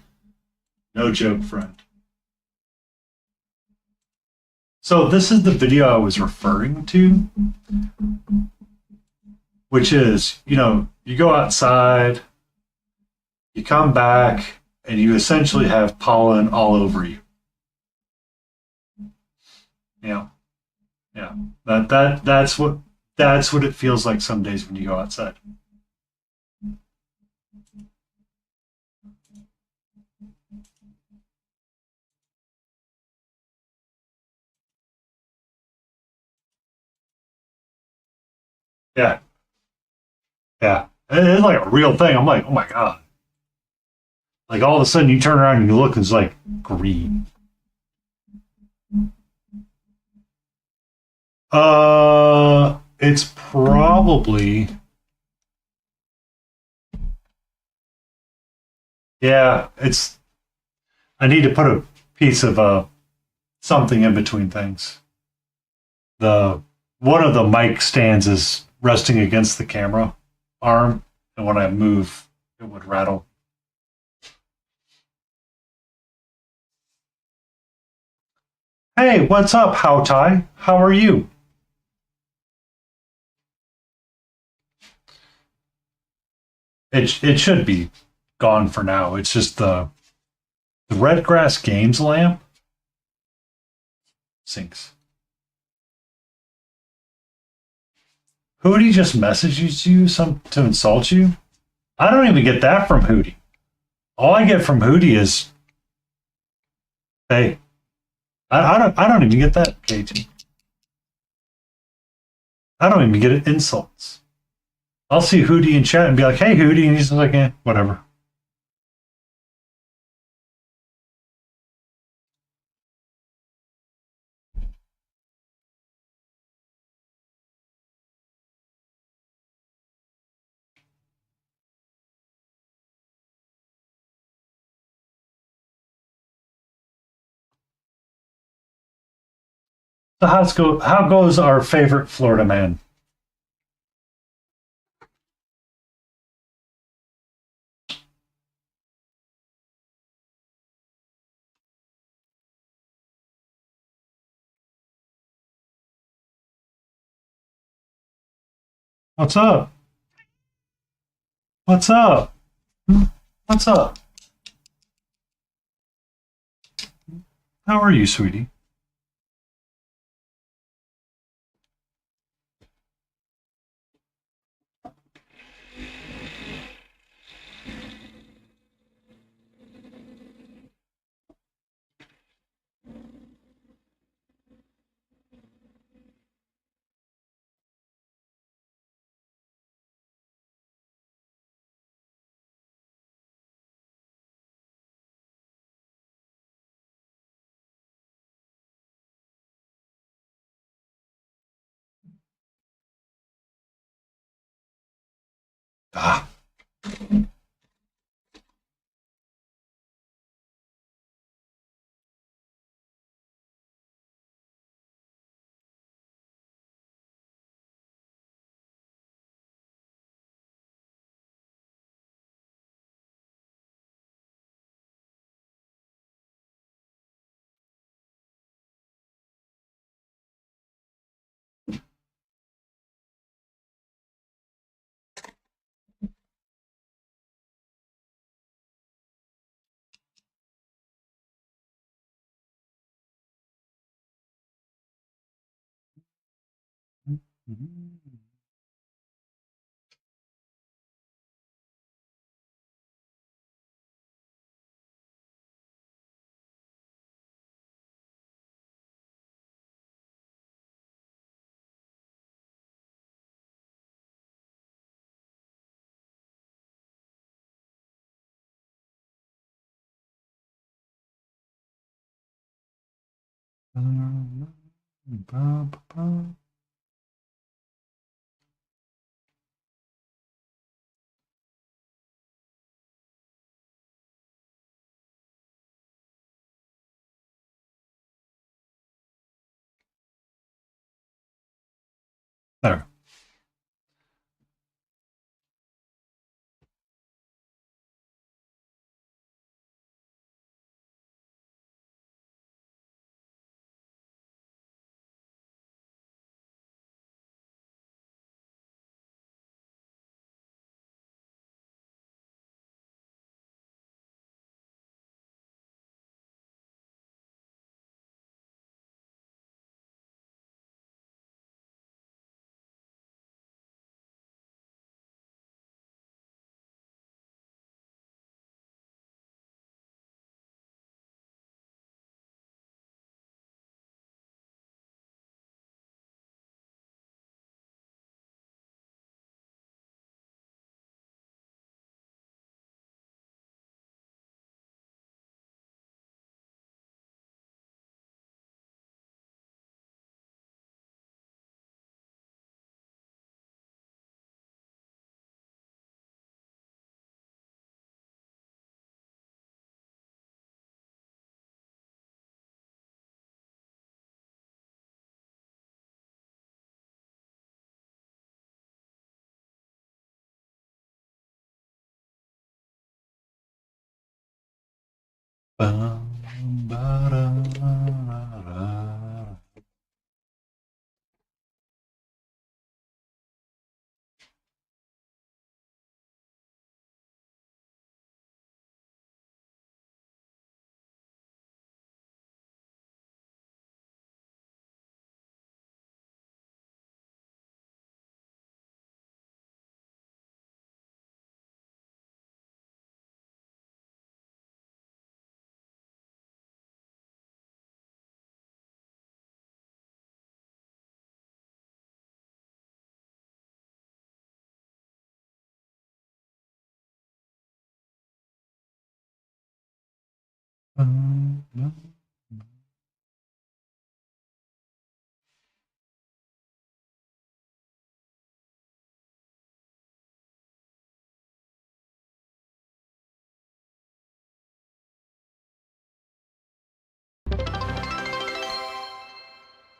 No joke, friend. So this is the video I was referring to, which is, you go outside, you come back, and you essentially have pollen all over you. Yeah. That's what it feels like some days when you go outside. Yeah. Yeah. It's like a real thing. I'm like, oh my God. Like all of a sudden you turn around and you look and it's like green. It's probably, yeah, I need to put a piece of something in between things. One of the mic stands is resting against the camera arm, and when I move, it would rattle. Hey, what's up, How Tai? How are you? It should be gone for now. It's just the Redgrass Games lamp sinks. Hootie just messages you to insult you? I don't even get that from Hootie. All I get from Hootie is, hey. I don't even get that, KT. I don't even get insults. I'll see Hootie in chat and be like, "Hey, Hootie," and he's like, whatever. So how goes our favorite Florida man? What's up? What's up? What's up? How are you, sweetie? Ah. There.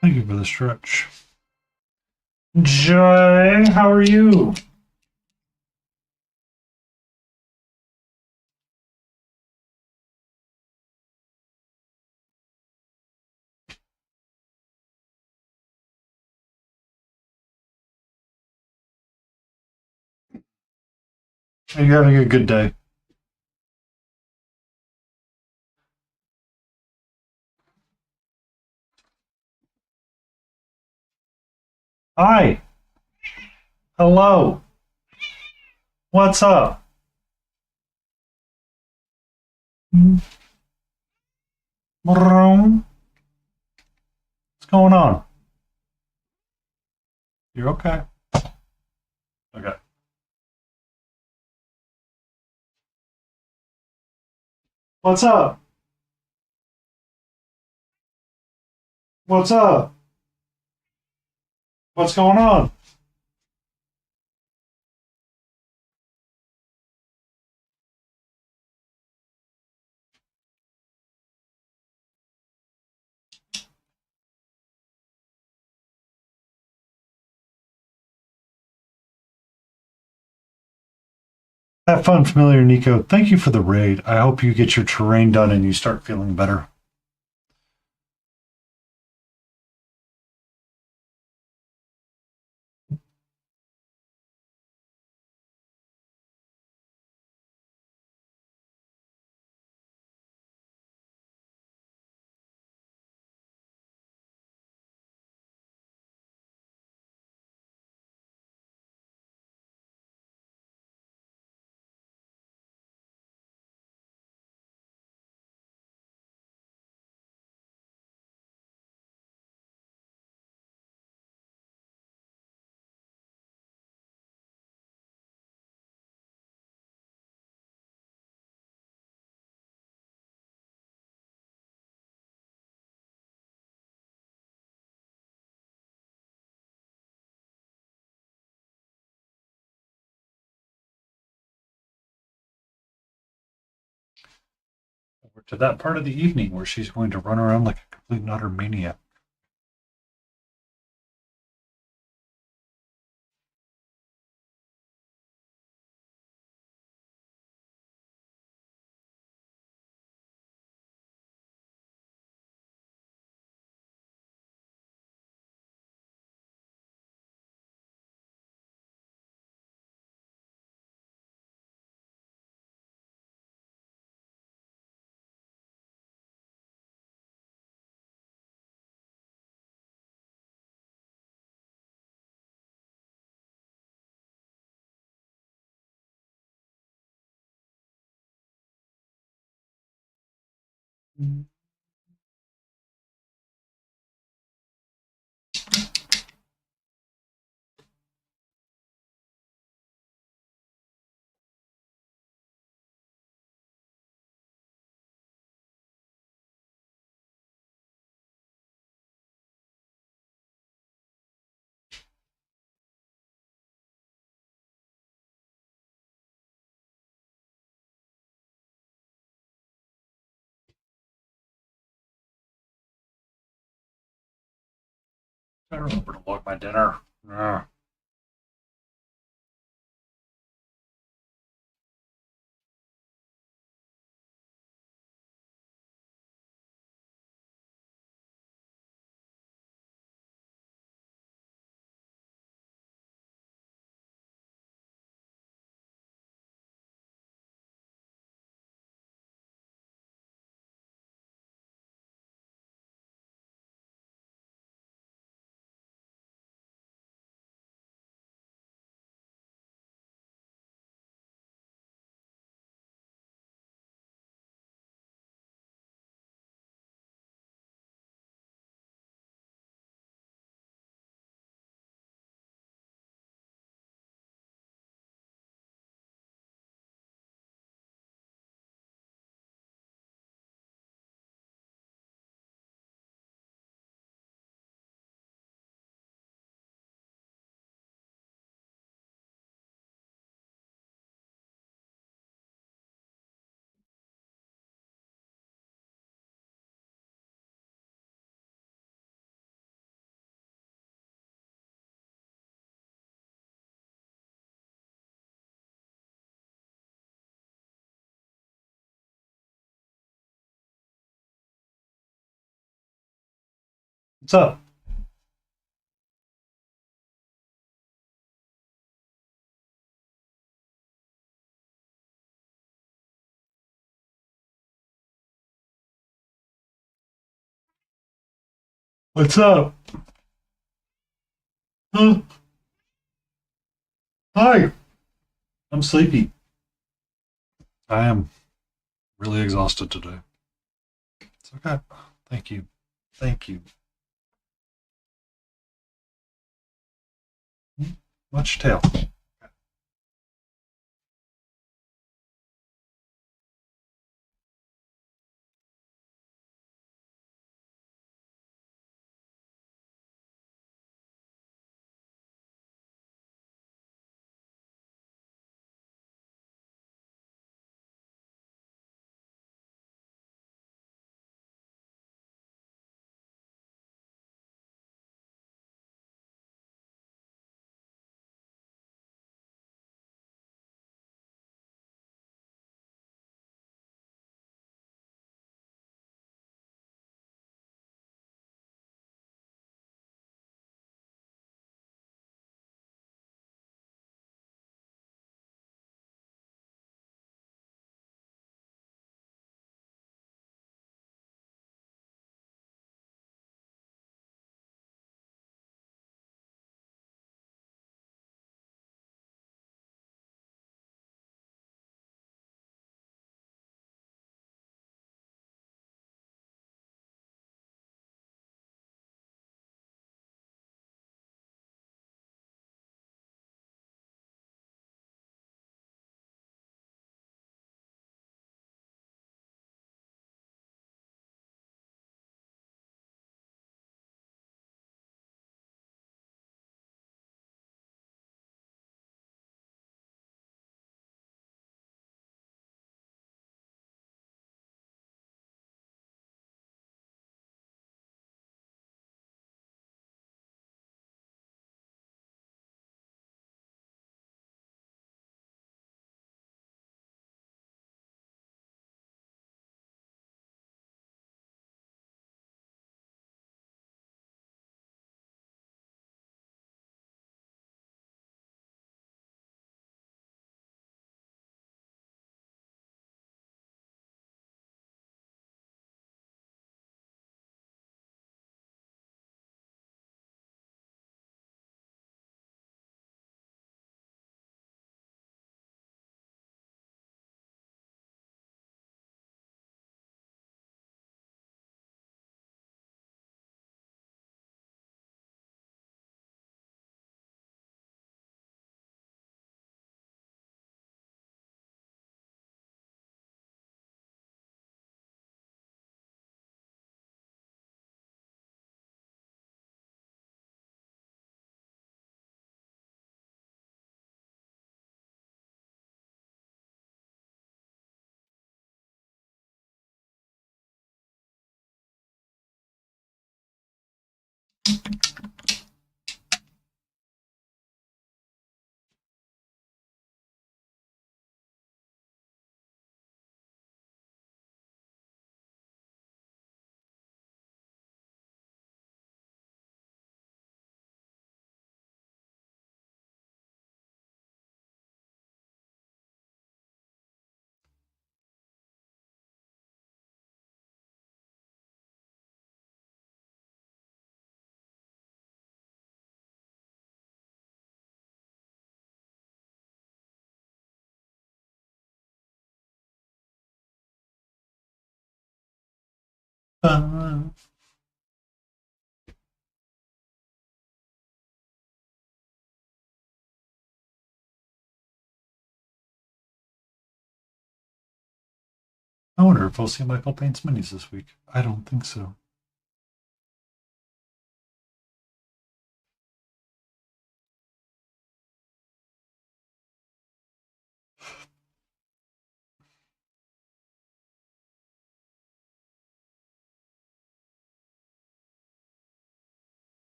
Thank you for the stretch. Jay, how are you? Are you having a good day? Hi. Hello. What's up? What's going on? You're okay. Okay. What's up? What's up? What's going on? Have fun, Familiar Nico. Thank you for the raid. I hope you get your terrain done and you start feeling better. We're to that part of the evening where she's going to run around like a complete and utter maniac. I remember to log my dinner. Ugh. What's up? What's up? Huh? Hi. I'm sleepy. I am really exhausted today. It's okay. Thank you. Thank you. Much tail. I wonder if we'll see Michael Paint's minis this week. I don't think so.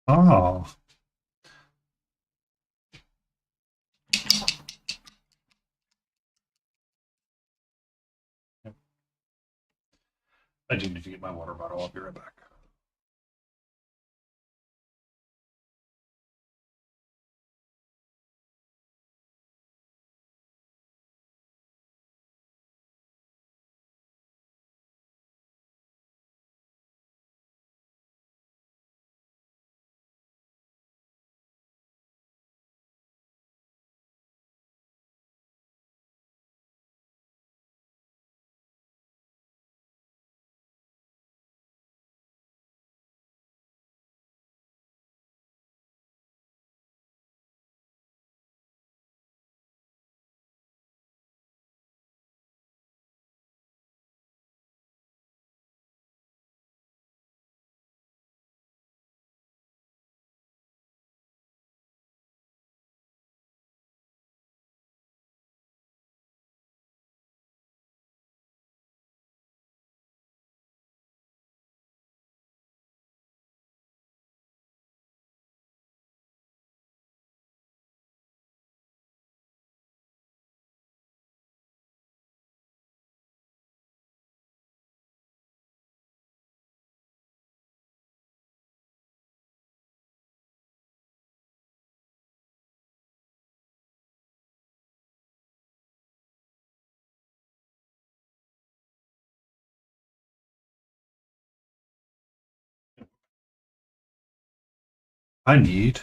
Oh. I do need to get my water bottle. I'll be right back. I need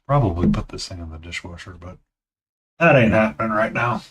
probably put this thing in the dishwasher, but that ain't happening right now.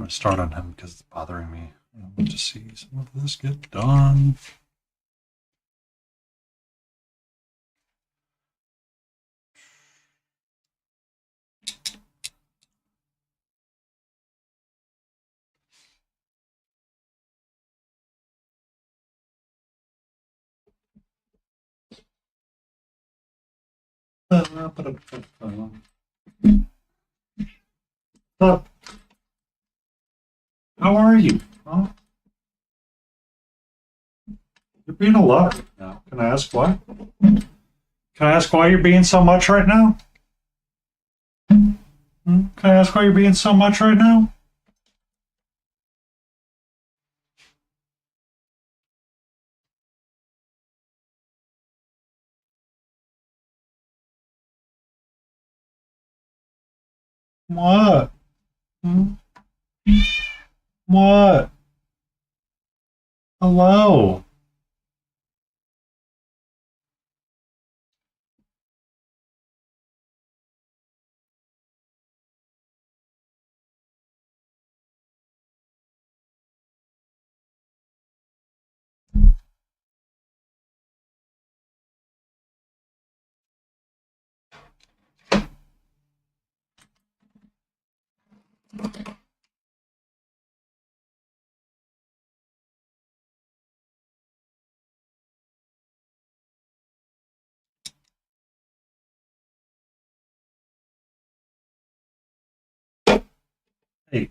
I'm going to start on him because it's bothering me. I want to see some of this get done. How are you? Huh? being a lot right now. Can I ask why? Can I ask why you're being so much right now? Can I ask why you're being so much right now? What? Hmm? What? Hello? Hey.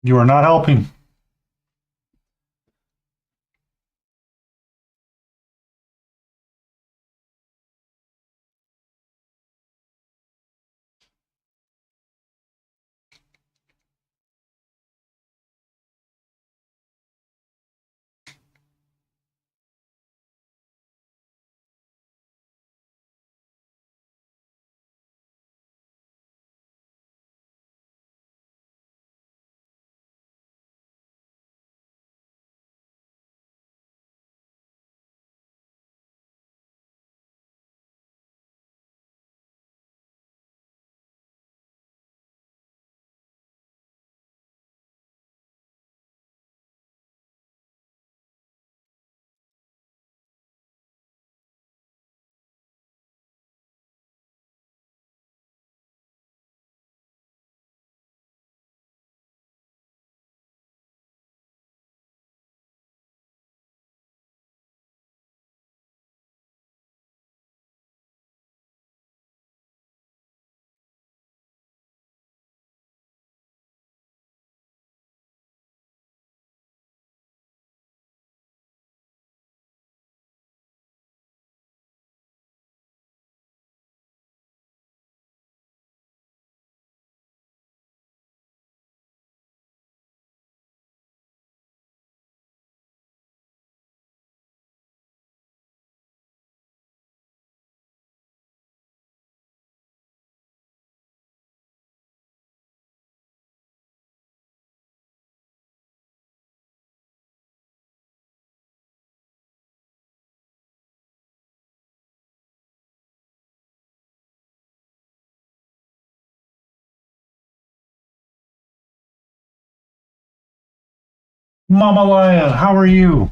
You are not helping. Mama Lion, how are you?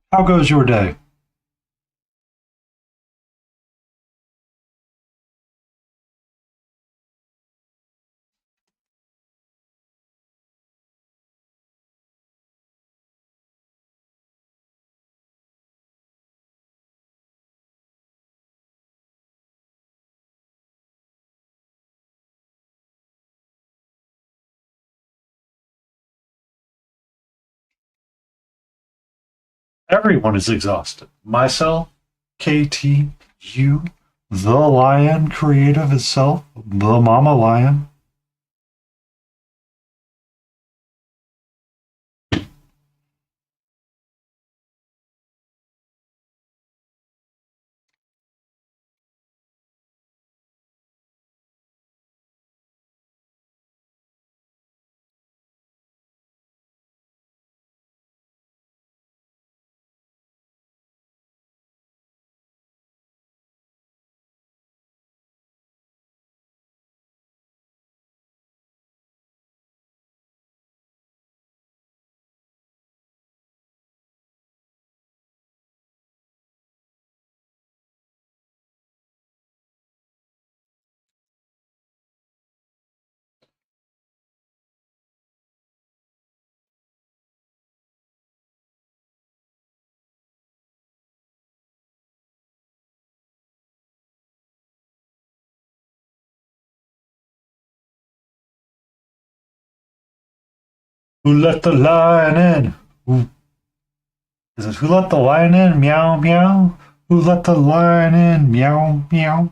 How goes your day? Everyone is exhausted. Myself, KT, you, the lion creative itself, the mama lion. Who let the lion in? Who is it? Who let the lion in? Meow meow. Who let the lion in? Meow meow.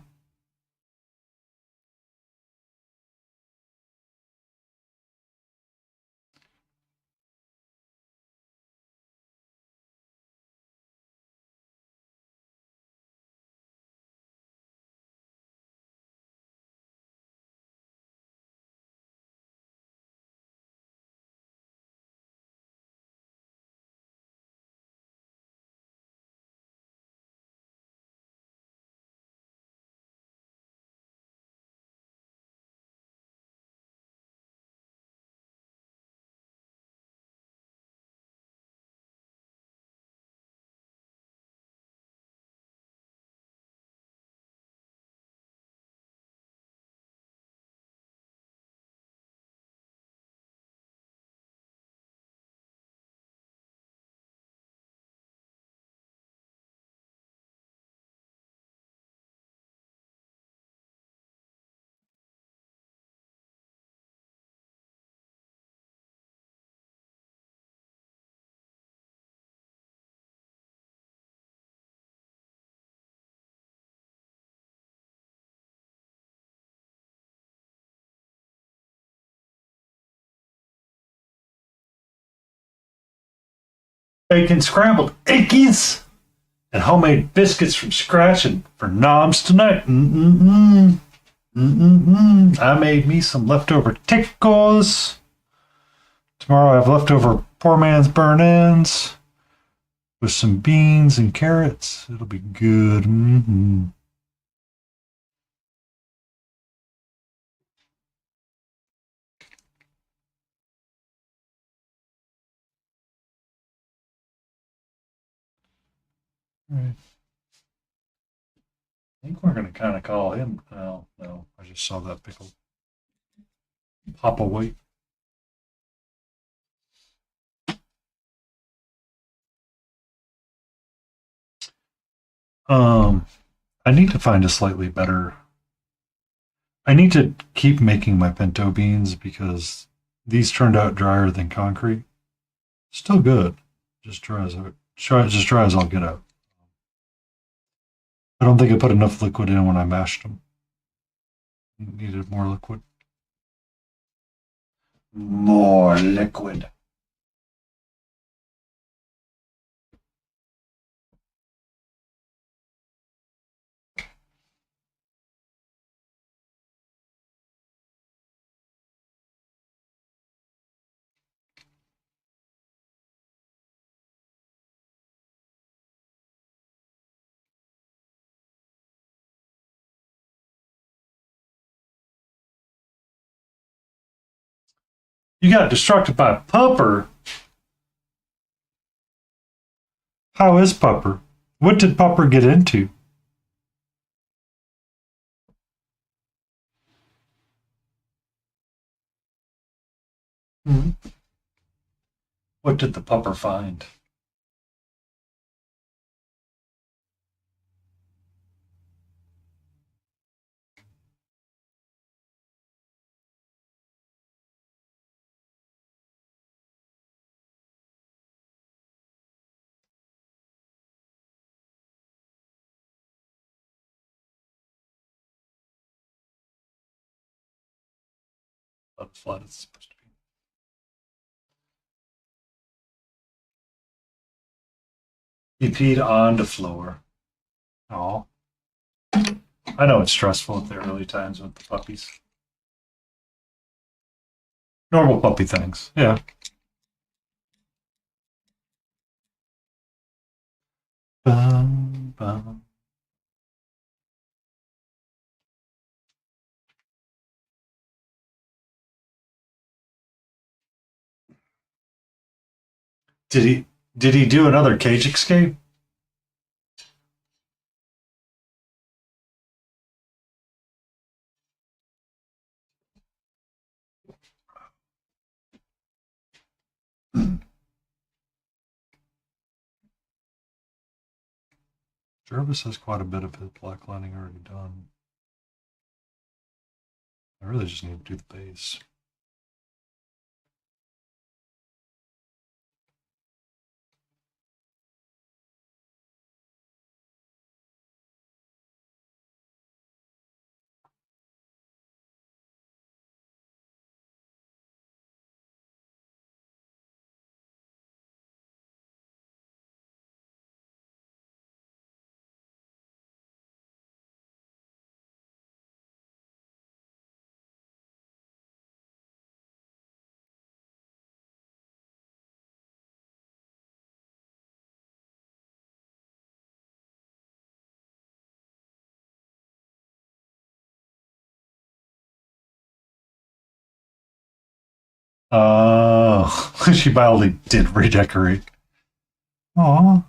Bacon scrambled eggies and homemade biscuits from scratch and for noms tonight. I made me some leftover tickles. Tomorrow I have leftover poor man's burnt ends with some beans and carrots. It'll be good. All right. I think we're going to kind of call him. Oh, no, I just saw that pickle. Papa White. I need to find a slightly better. I need to keep making my pinto beans because these turned out drier than concrete. Still good, just dry as I'll get out. I don't think I put enough liquid in when I mashed them. Needed more liquid. More liquid. You got distracted by Pupper. How is Pupper? What did Pupper get into? What did the Pupper find? How flat it's supposed to be. He peed on the floor. Oh. I know it's stressful at the early times with the puppies. Normal puppy things, yeah. Bum, bum. Did he do another cage escape? Jervis has quite a bit of his black lining already done. I really just need to do the base. She mildly did redecorate. Aw.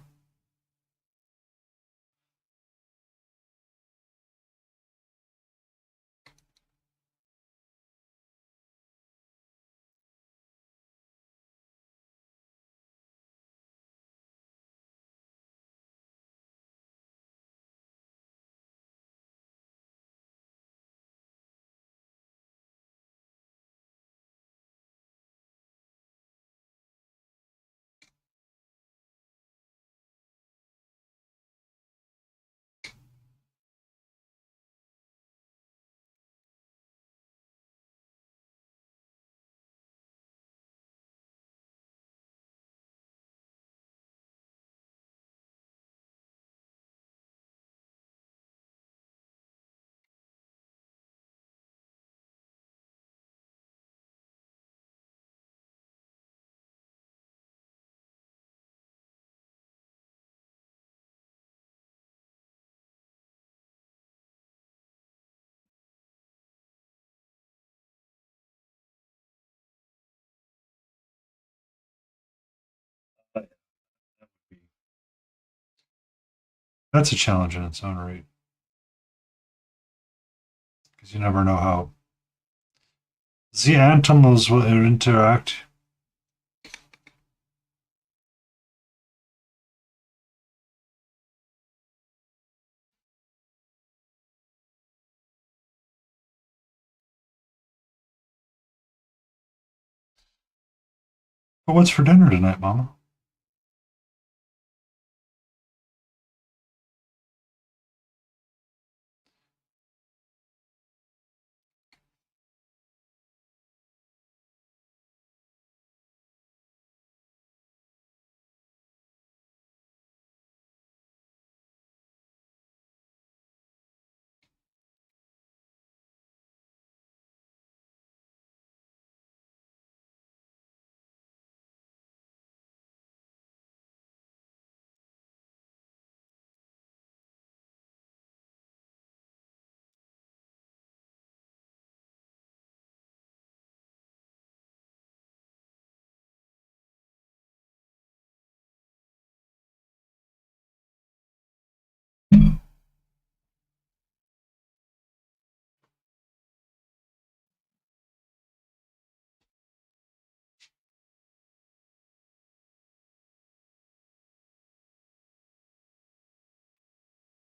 That's a challenge in its own right. Because you never know how the animals will interact. But what's for dinner tonight, Mama?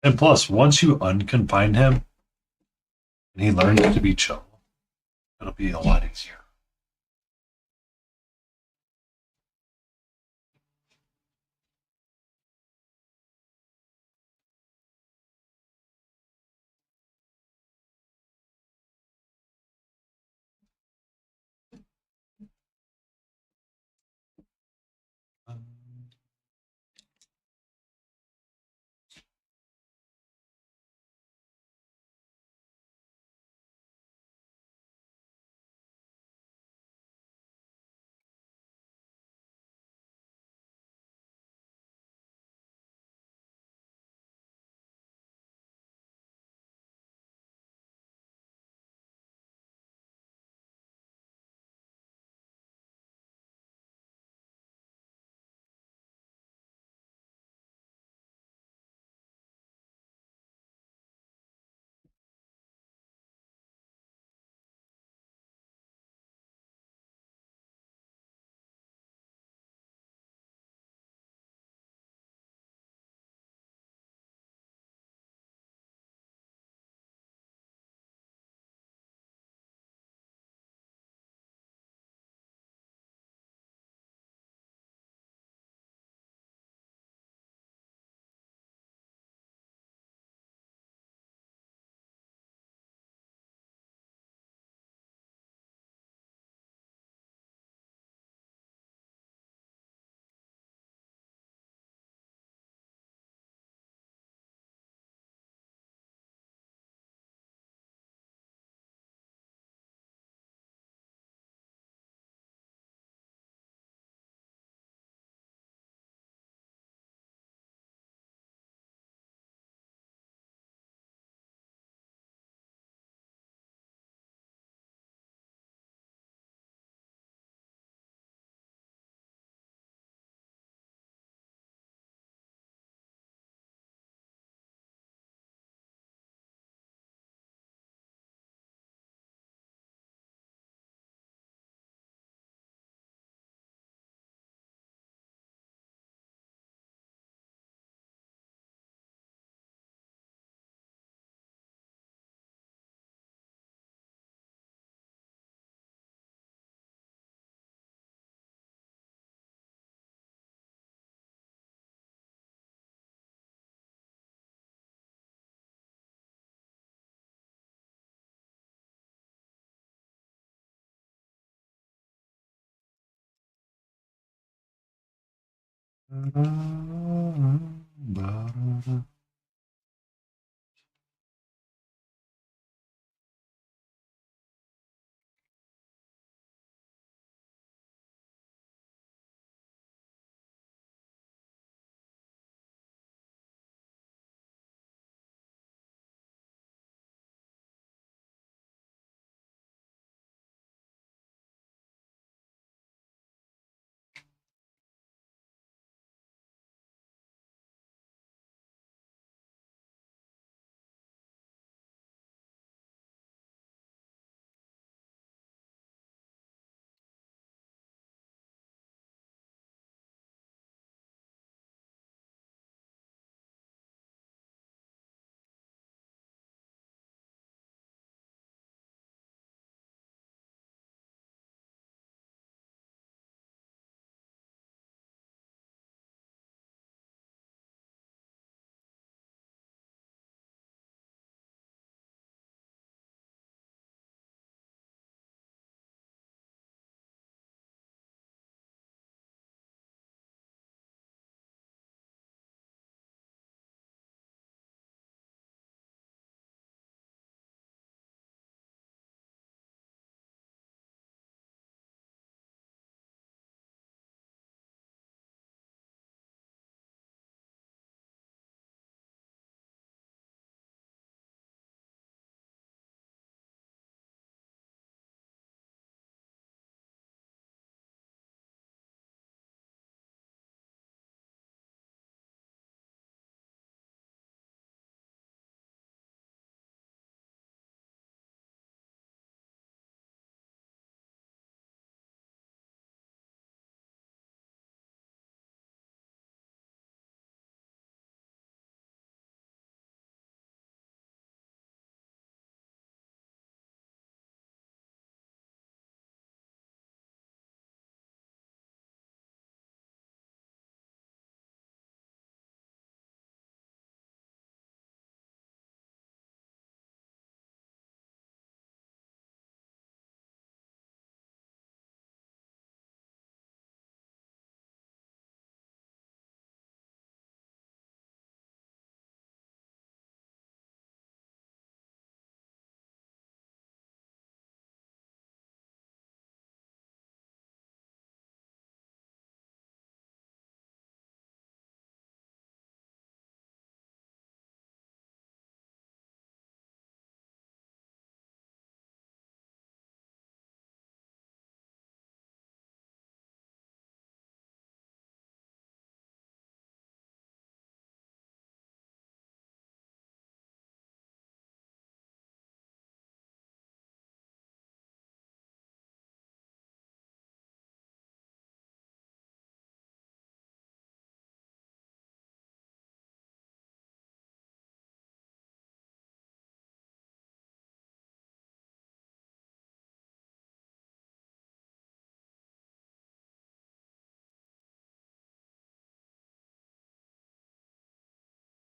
And plus, once you unconfine him and he learns to be chill, it'll be a lot easier.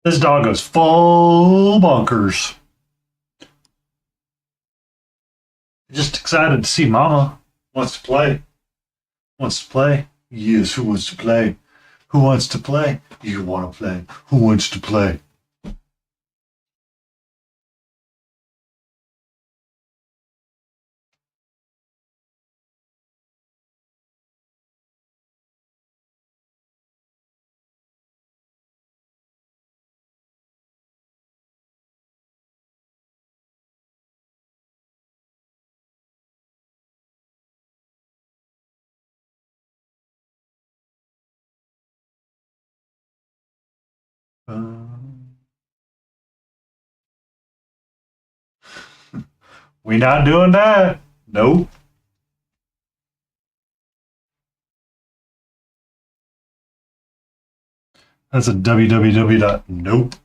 This dog goes full bonkers. Just excited to see Mama. Wants to play. Wants to play. Yes, who wants to play? Who wants to play? You want to play. Who wants to play? We not doing that. Nope. That's a www.nope.com.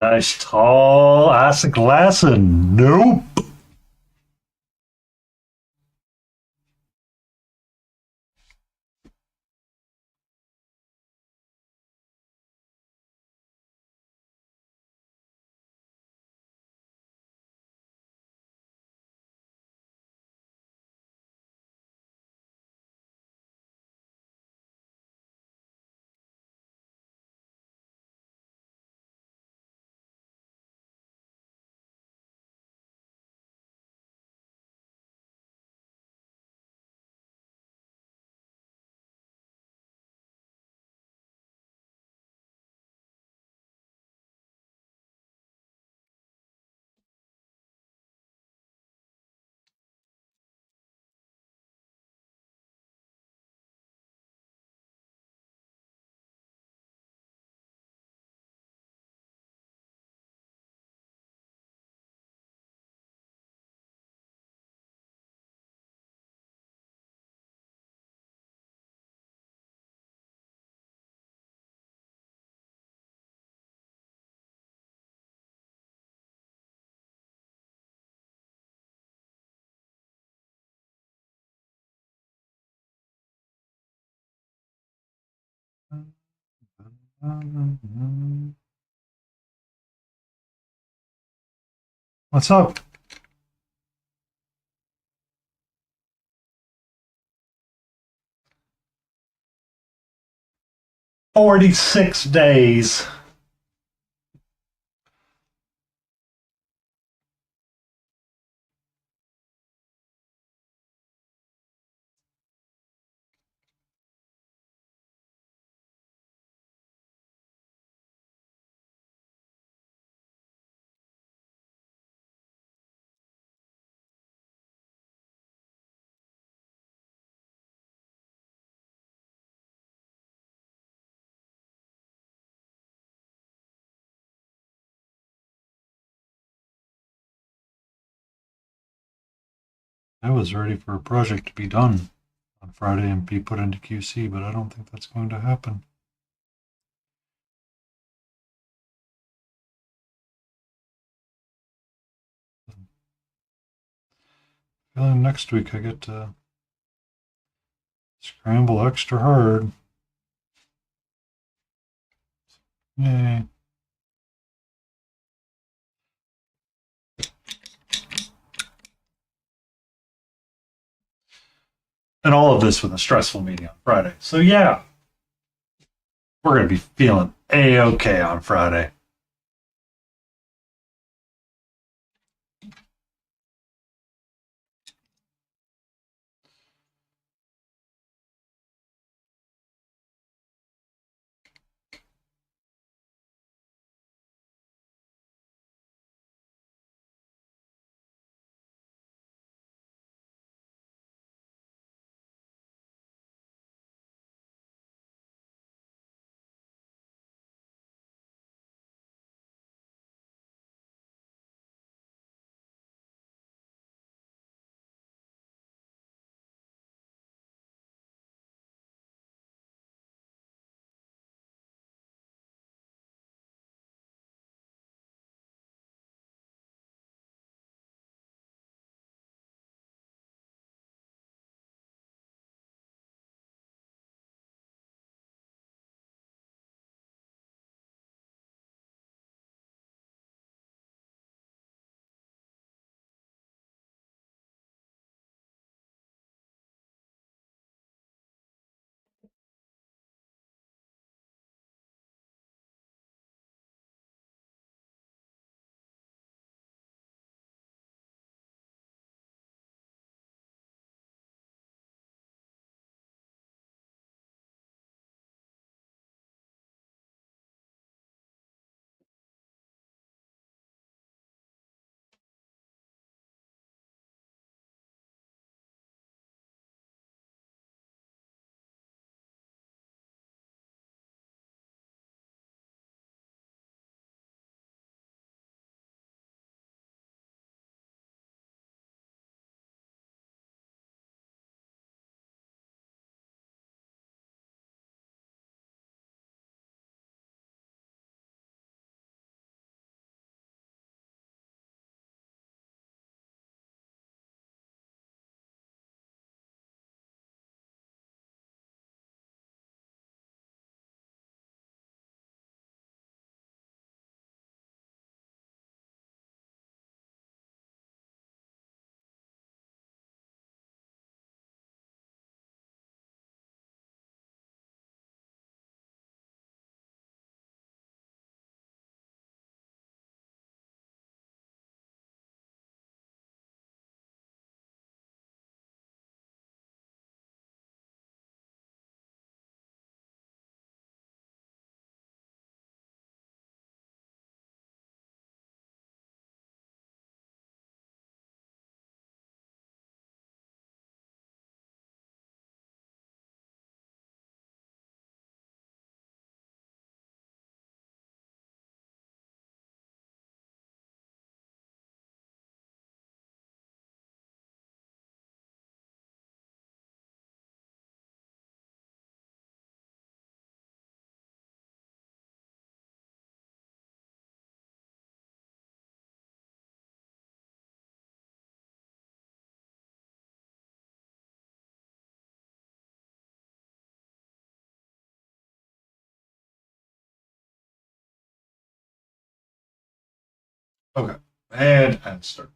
Nice tall ass of glass and nope. What's up? 46 days. I was ready for a project to be done on Friday and be put into QC, but I don't think that's going to happen. Feeling next week I get to scramble extra hard. Yay. And all of this with a stressful meeting on Friday. So yeah, we're going to be feeling A-okay on Friday. Okay. And start.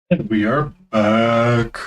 And we are back.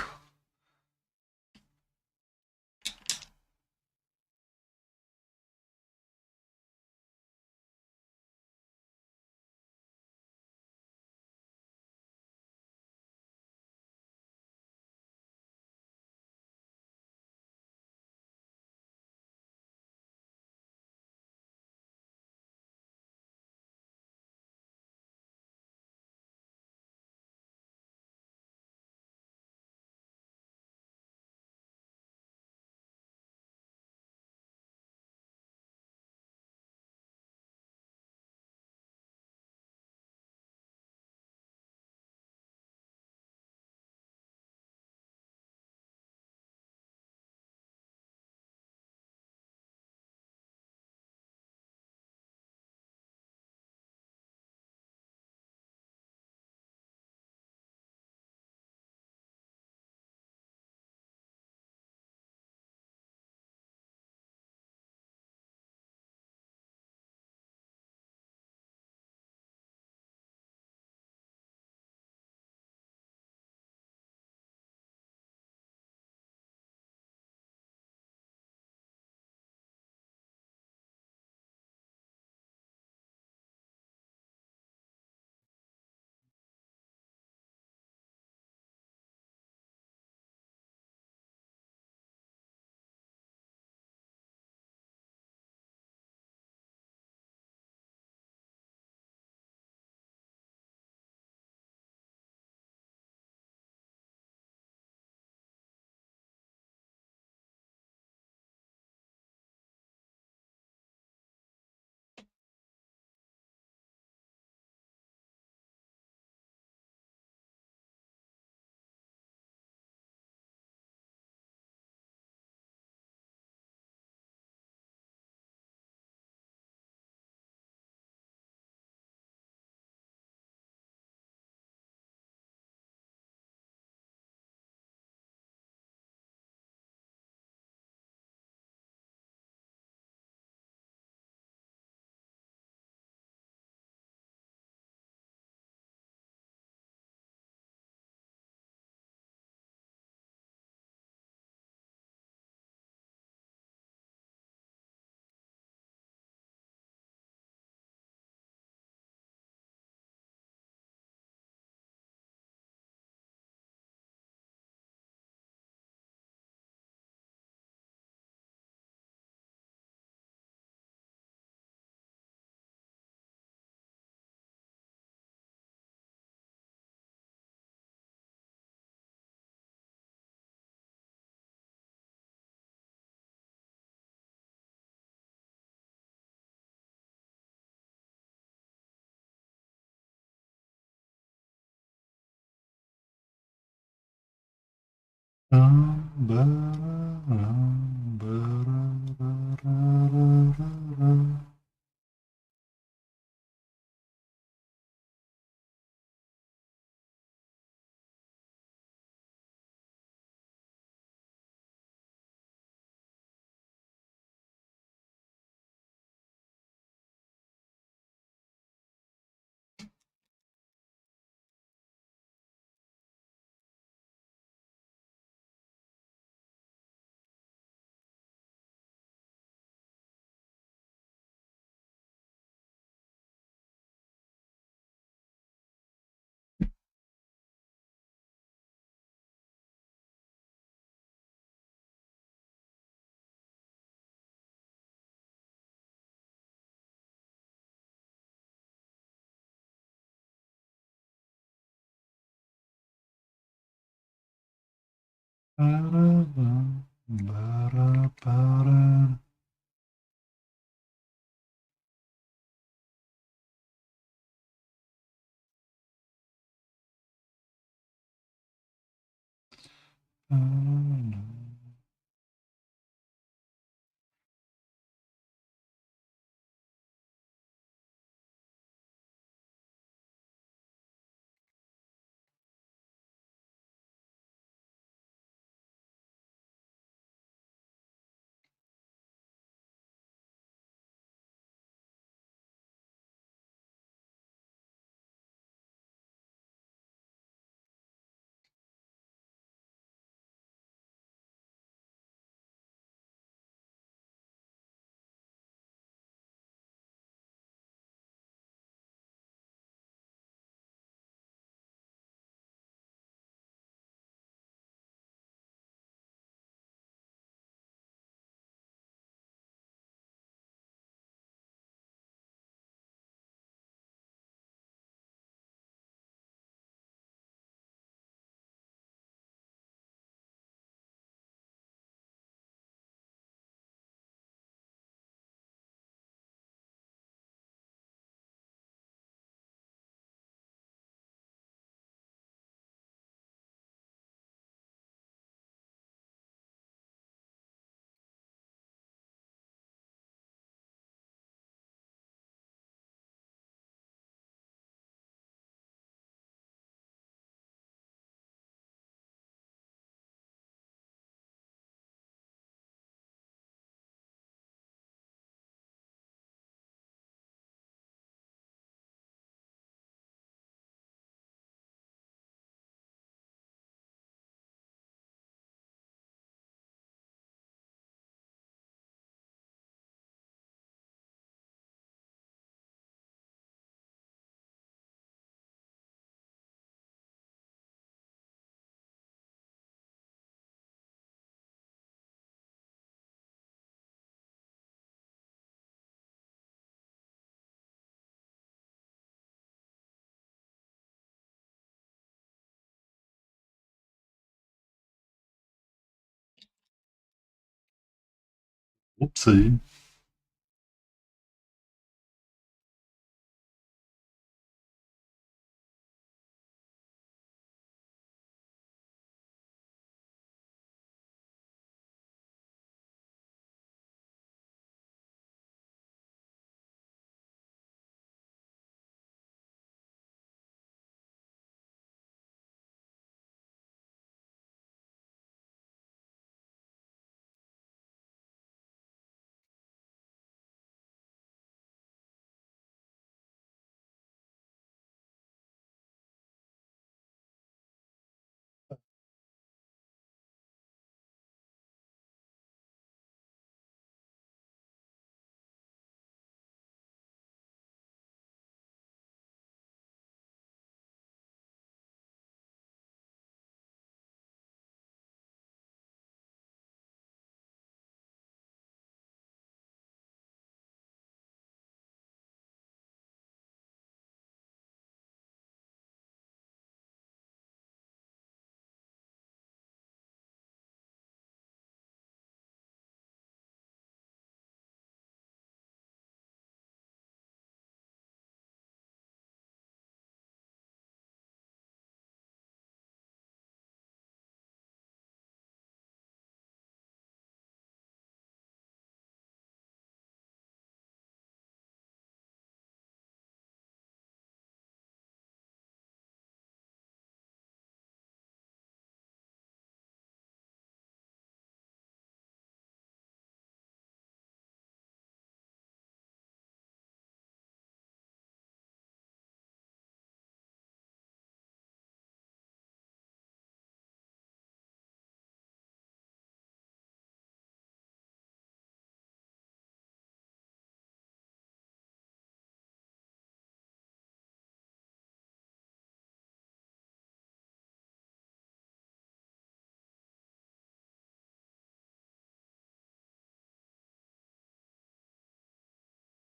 Whoopsie.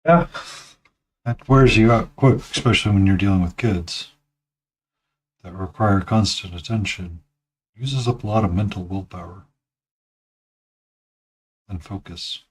Yeah. That wears you out quick, especially when you're dealing with kids that require constant attention. Uses up a lot of mental willpower and focus.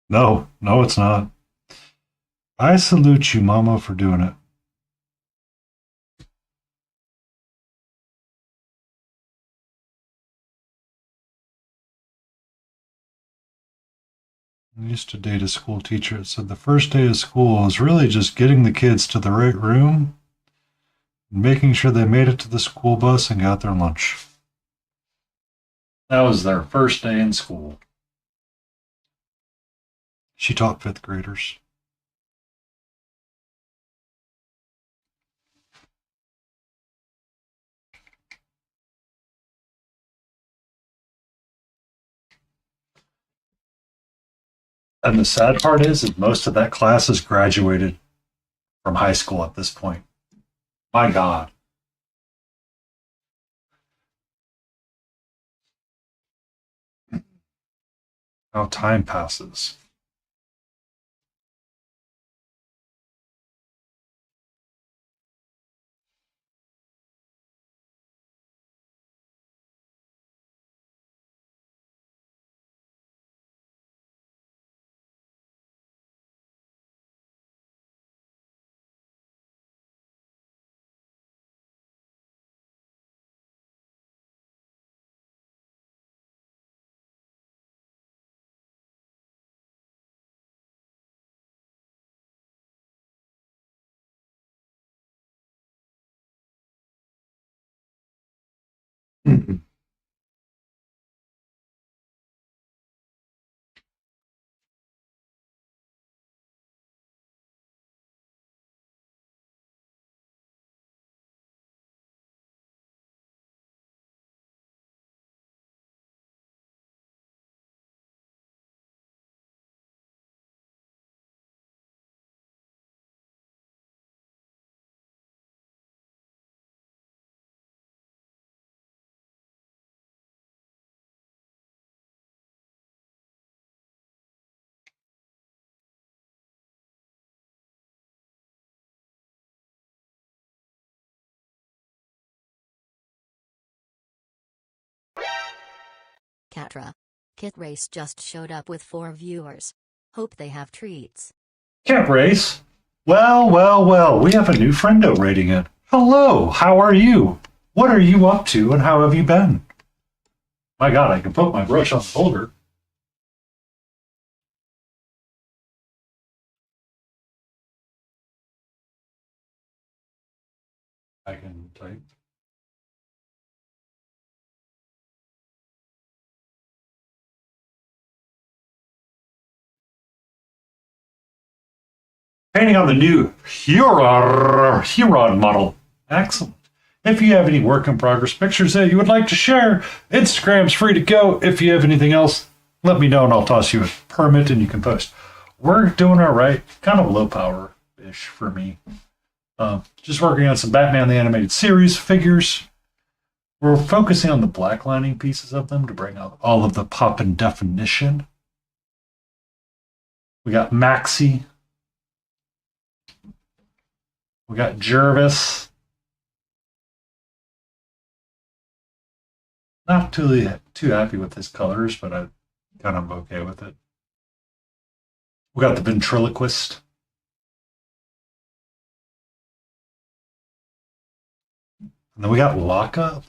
No, no, it's not. I salute you, Mama, for doing it. I used to date a school teacher that said the first day of school was really just getting the kids to the right room and making sure they made it to the school bus and got their lunch. That was their first day in school. She taught fifth graders. And the sad part is most of that class has graduated from high school at this point. My God. How time passes.
Catra. Kit Race just showed up with 4 viewers. Hope they have treats.
Camp Race. Well, well, well, we have a new friendo rating it. Hello, how are you? What are you up to and how have you been? My God, I can put my brush on the folder. I can type. Painting on the new Huron model. Excellent. If you have any work in progress pictures that you would like to share, Instagram's free to go. If you have anything else, let me know and I'll toss you a permit and you can post. We're doing all right. Kind of low power ish for me. Just working on some Batman the Animated Series figures. We're focusing on the blacklining pieces of them to bring out all of the pop and definition. We got Maxie. We got Jervis. Not too happy with his colors, but I kind of okay with it. We got the ventriloquist. And then we got Lockup.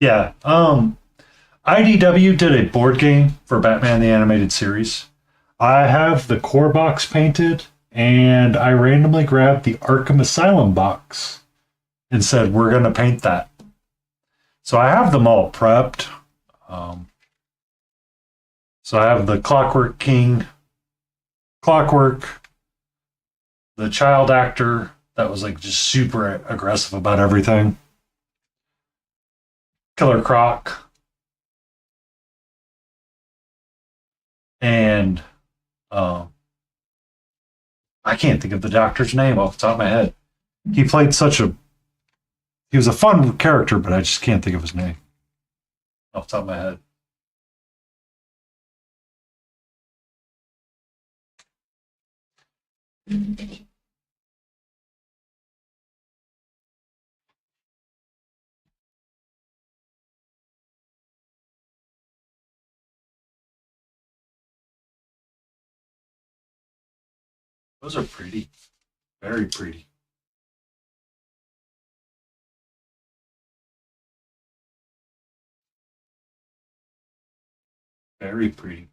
Yeah. IDW did a board game for Batman the Animated Series. I have the core box painted, and I randomly grabbed the Arkham Asylum box and said, we're going to paint that. So I have them all prepped. So I have the Clockwork King, Clockwork, the child actor that was like just super aggressive about everything, Killer Croc, and I can't think of the doctor's name off the top of my head. He played he was a fun character, but I just can't think of his name off the top of my head. Those are pretty. Very pretty. Very pretty.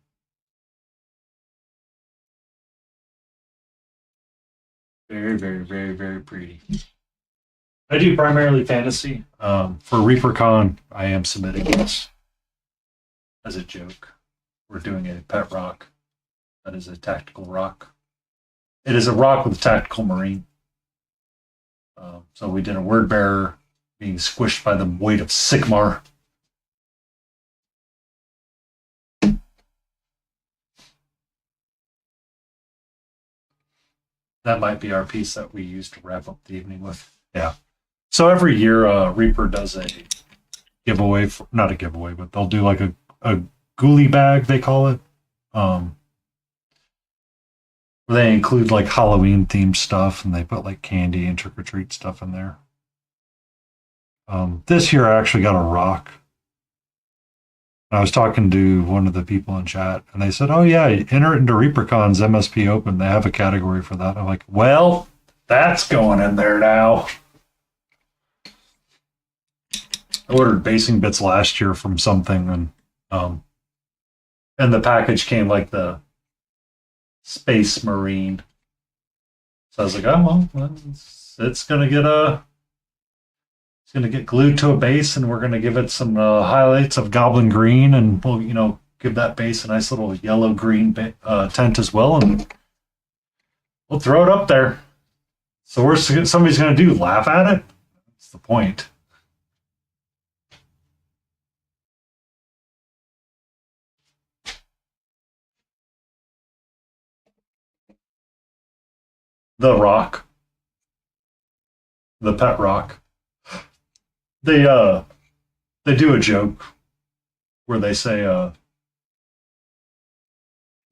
Very, very, very, very pretty. I do primarily fantasy. For ReaperCon, I am submitting this as a joke. We're doing a pet rock. That is a tactical rock. It is a rock with a tactical marine. So we did a word bearer being squished by the weight of Sigmar. That might be our piece that we use to wrap up the evening with. Yeah. So every year, Reaper does a giveaway. Not a giveaway, but they'll do like a ghoulie bag, they call it. They include like Halloween themed stuff, and they put like candy and trick or treat stuff in there. This year I actually got a rock. I was talking to one of the people in chat, and they said, "Oh yeah, enter it into ReaperCon's MSP Open. They have a category for that." I'm like, "Well, that's going in there now." I ordered basing bits last year from something, and the package came like the Space Marine. So I was like, "Oh well, it's gonna get glued to a base, and we're gonna give it some highlights of Goblin Green, and we'll give that base a nice little yellow green tint as well, and we'll throw it up there. So somebody's gonna do? Laugh at it? That's the point." The Rock, the pet rock. They do a joke where they say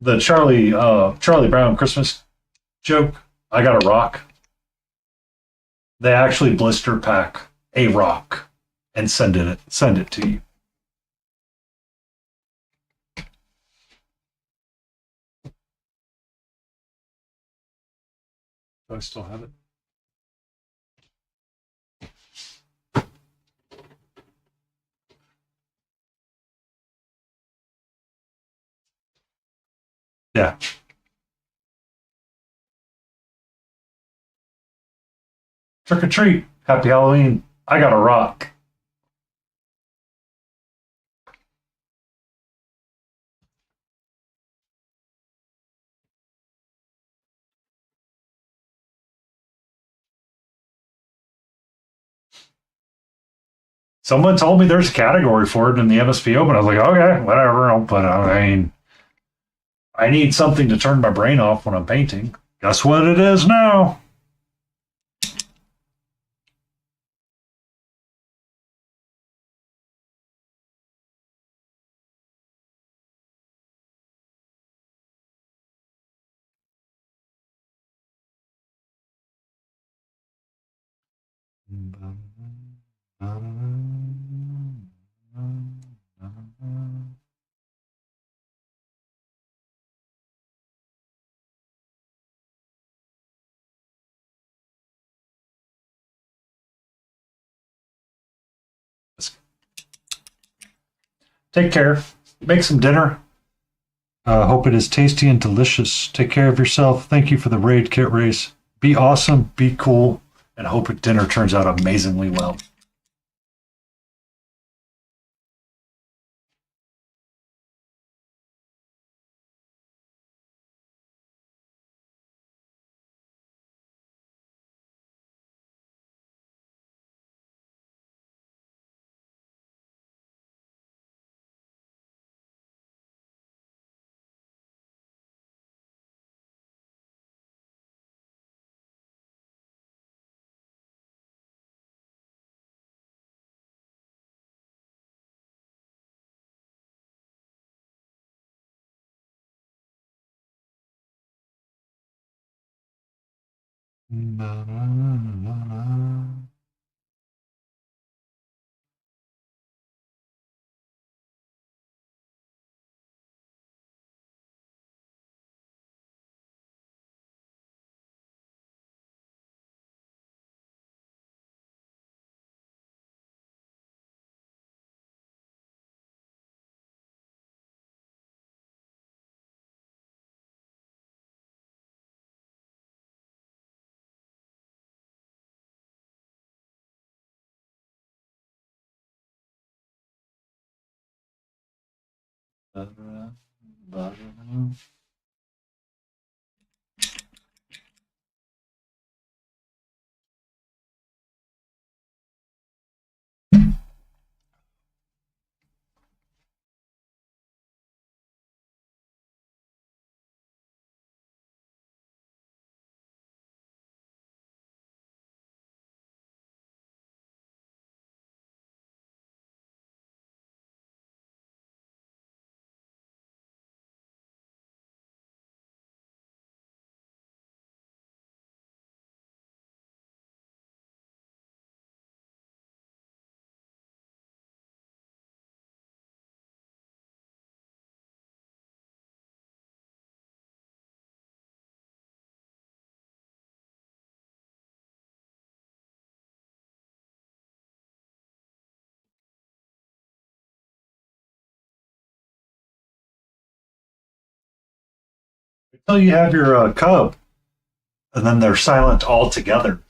the Charlie Brown Christmas joke. I got a rock. They actually blister pack a rock and send it to you. Do I still have it? Yeah. Trick or treat. Happy Halloween. I got a rock. Someone told me there's a category for it in the MSP Open. I was like, okay, whatever. I'll put it. I mean, I need something to turn my brain off when I'm painting. Guess what it is now? Take care. Make some dinner. Hope it is tasty and delicious. Take care of yourself. Thank you for the raid, Kit Race. Be awesome, be cool, and hope dinner turns out amazingly well. Until you have your cub, and then they're silent altogether.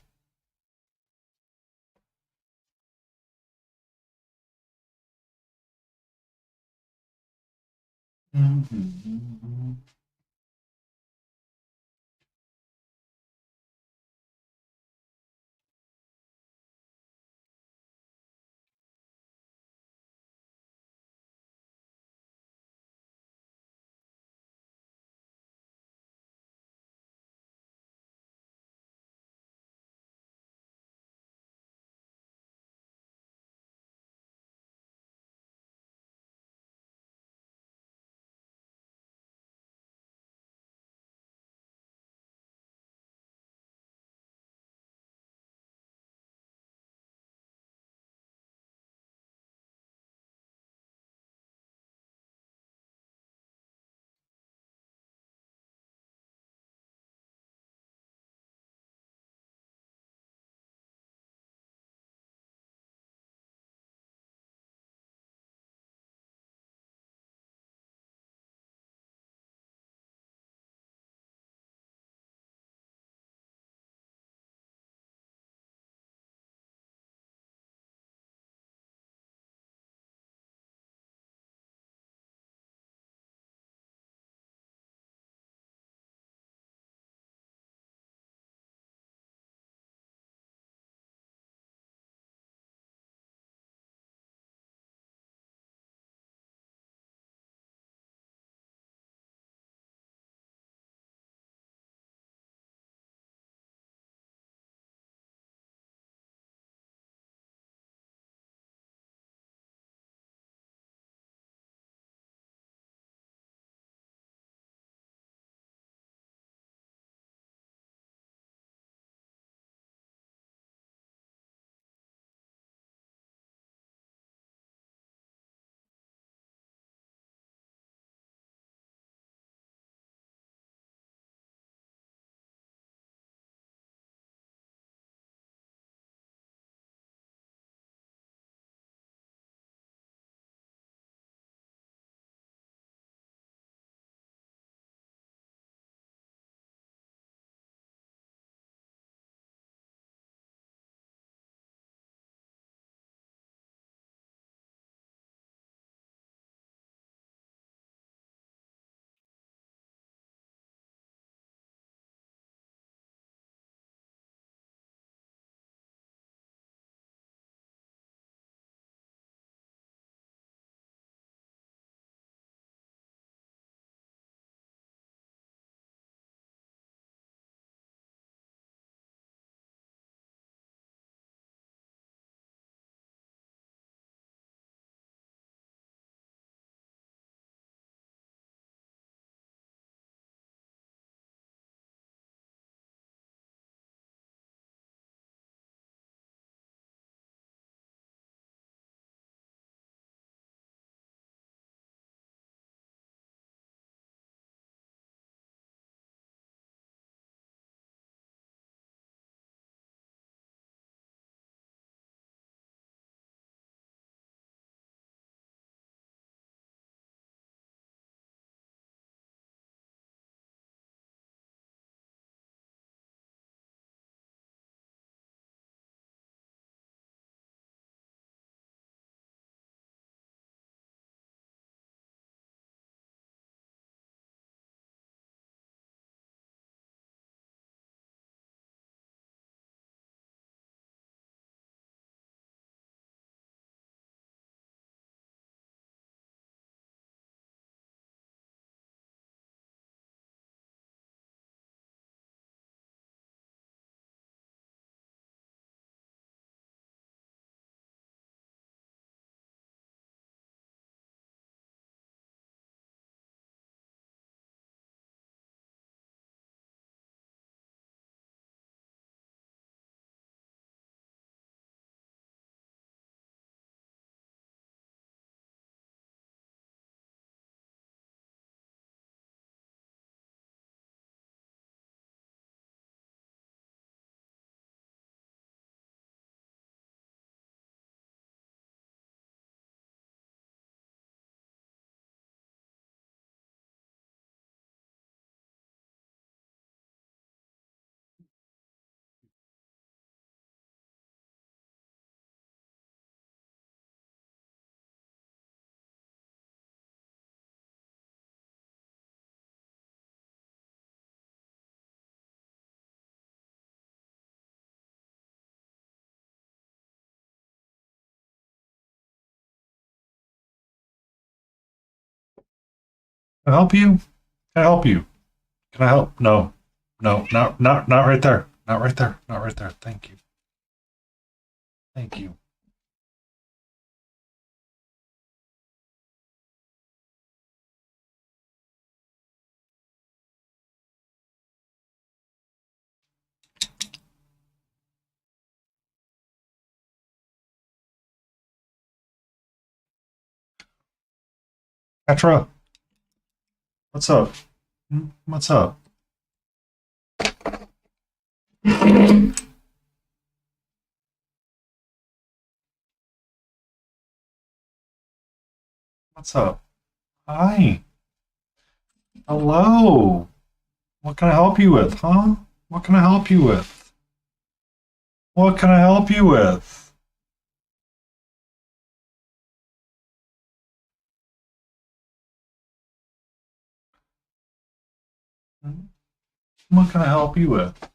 Can I help you? Can I help you? Can I help? No. No, not right there. Not right there. Not right there. Thank you. Thank you. Petra, what's up? What's up? What's up? Hi. Hello. What can I help you with, huh? What can I help you with? What can I help you with? What can I help you with?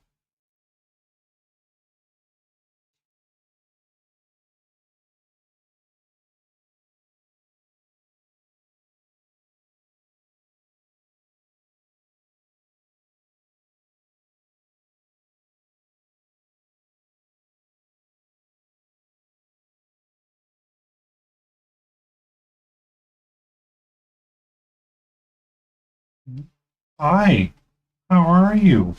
Hi. How are you?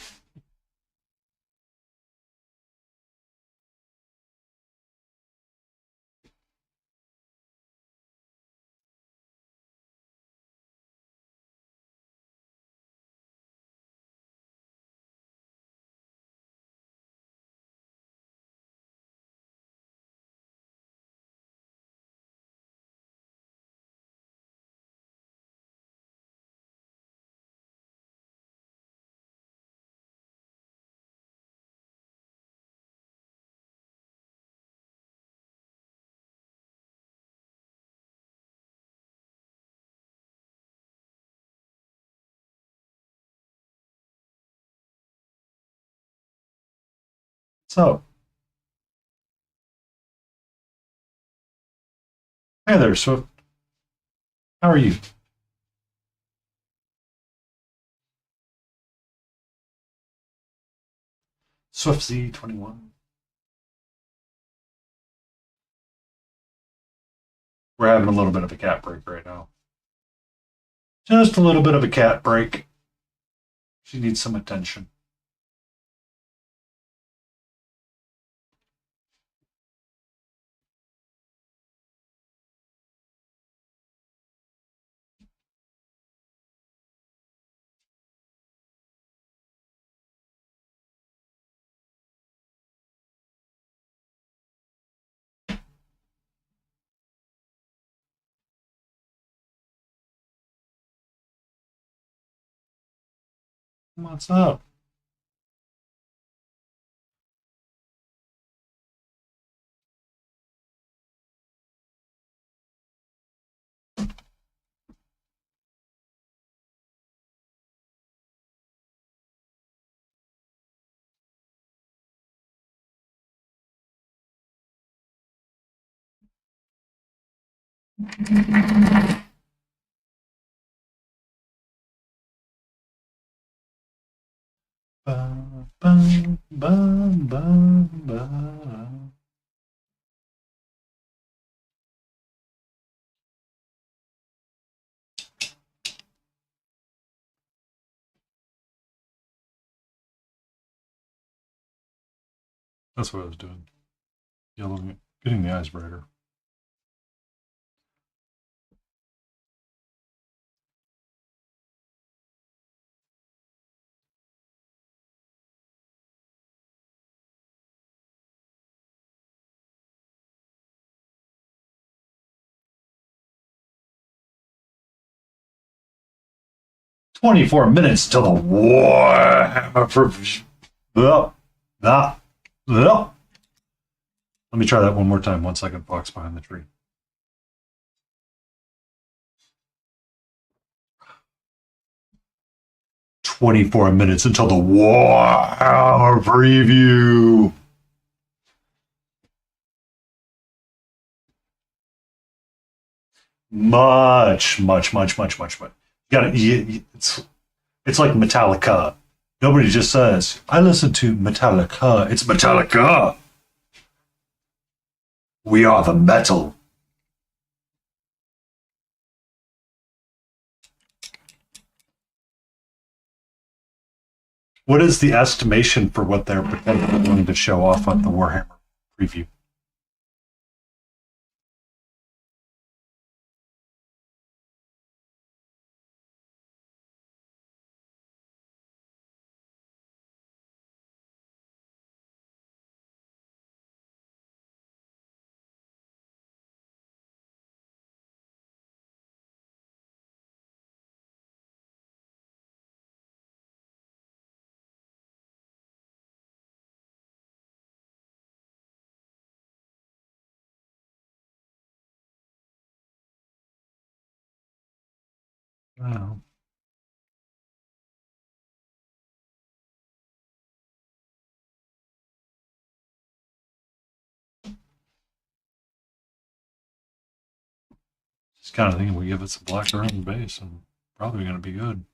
So, hey there, Swift. How are you? Swift Z21. We're having a little bit of a cat break right now. Just a little bit of a cat break. She needs some attention. What's up? Ba, ba, ba, ba, ba. That's what I was doing. Yellowing, getting the eyes brighter. "24 minutes till the Warhammer provision." Let me try that one more time. 1 second, Fox behind the tree. "24 minutes until the Warhammer preview." Much. It's like Metallica. Nobody just says, I listen to Metallica. It's Metallica. We are the metal. What is the estimation for what they're potentially going to show off at the Warhammer preview? Wow. Just kind of thinking we give it some black around the base and probably going to be good.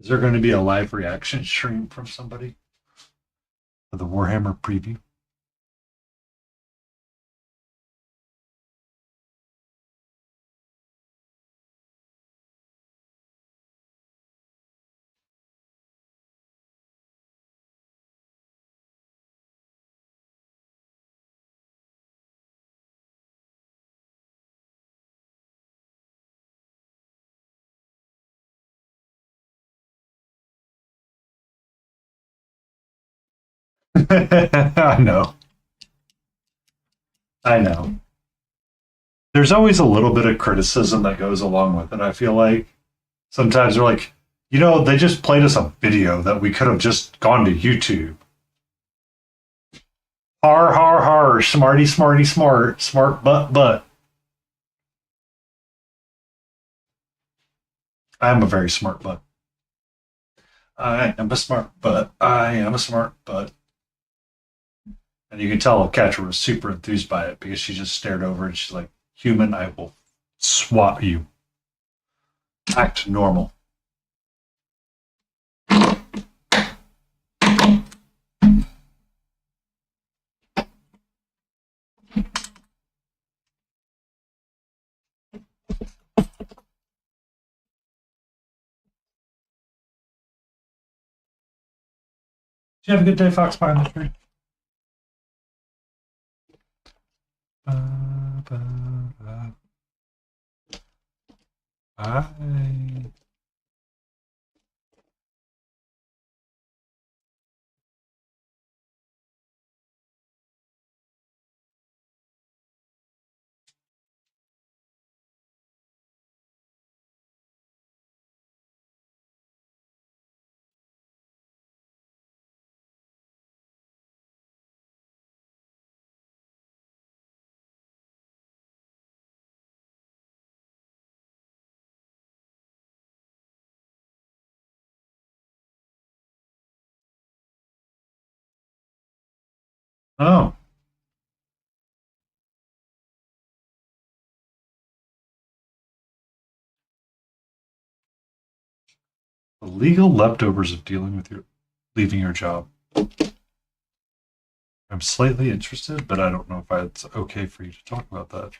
Is there going to be a live reaction stream from somebody for the Warhammer preview? I know. I know. There's always a little bit of criticism that goes along with it. I feel like sometimes they're like, they just played us a video that we could have just gone to YouTube. Har, har, har, smarty, smarty, smart, but. I am a very smart butt. I am a smart butt. I am a smart butt. And you can tell Catcher was super enthused by it because she just stared over and she's like, human, I will swat you. Act normal. Did you have a good day, Fox Pie on the tree? Bye. Oh. The legal leftovers of dealing with leaving your job. I'm slightly interested, but I don't know if it's okay for you to talk about that.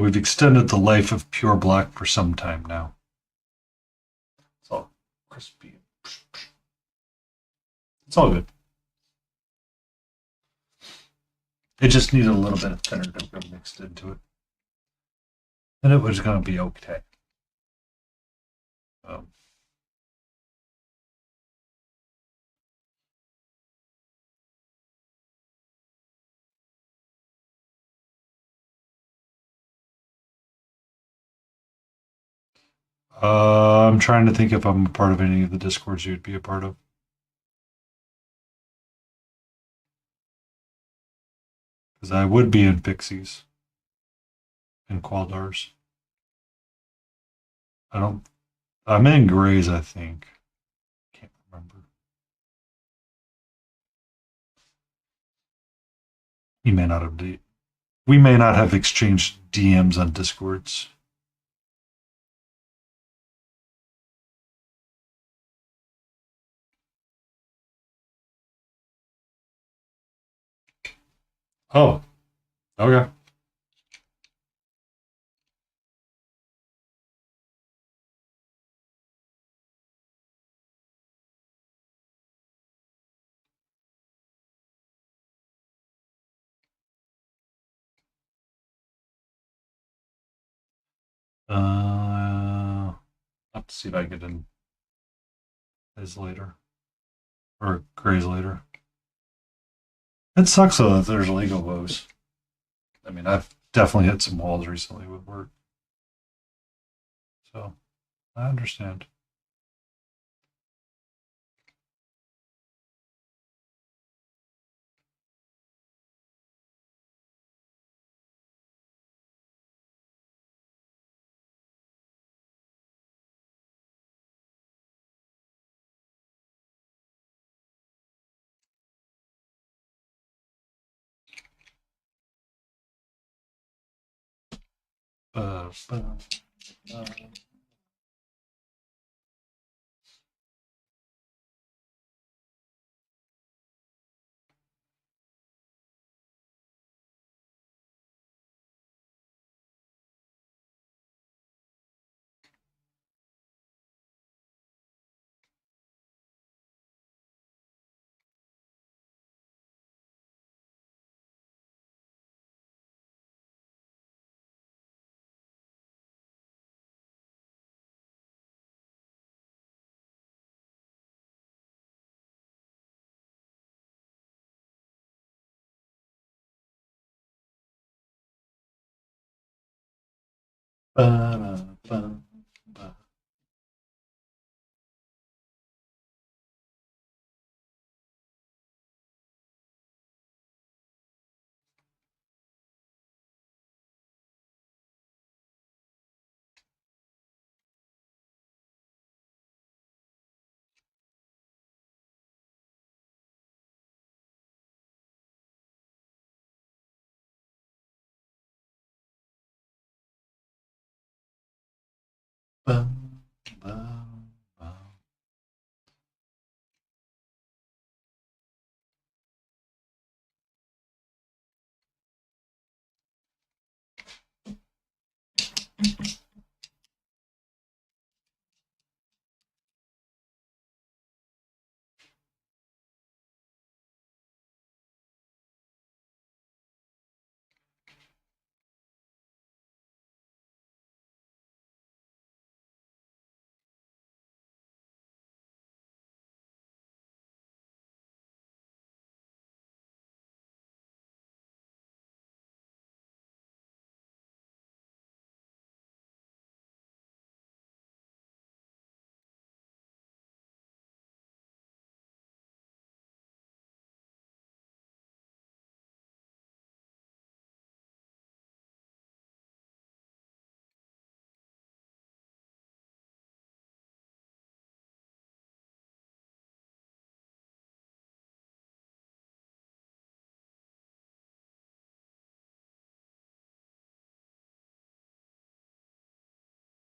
We've extended the life of Pure Black for some time now. It's all crispy. It's all good. It just needed a little bit of thinner dough mixed into it. And it was going to be okay. I'm trying to think if I'm a part of any of the Discords you'd be a part of. Because I would be in Pixies and Qualdars. I'm in Grays, I think. Can't remember. We may not have exchanged DMs on Discords. Oh, okay. I'll have to see if I get in his later. Or Gray's later. It sucks though that there's Lego woes. I mean, I've definitely hit some walls recently with work. So, I understand. Uh, uh, bum, bum, bum.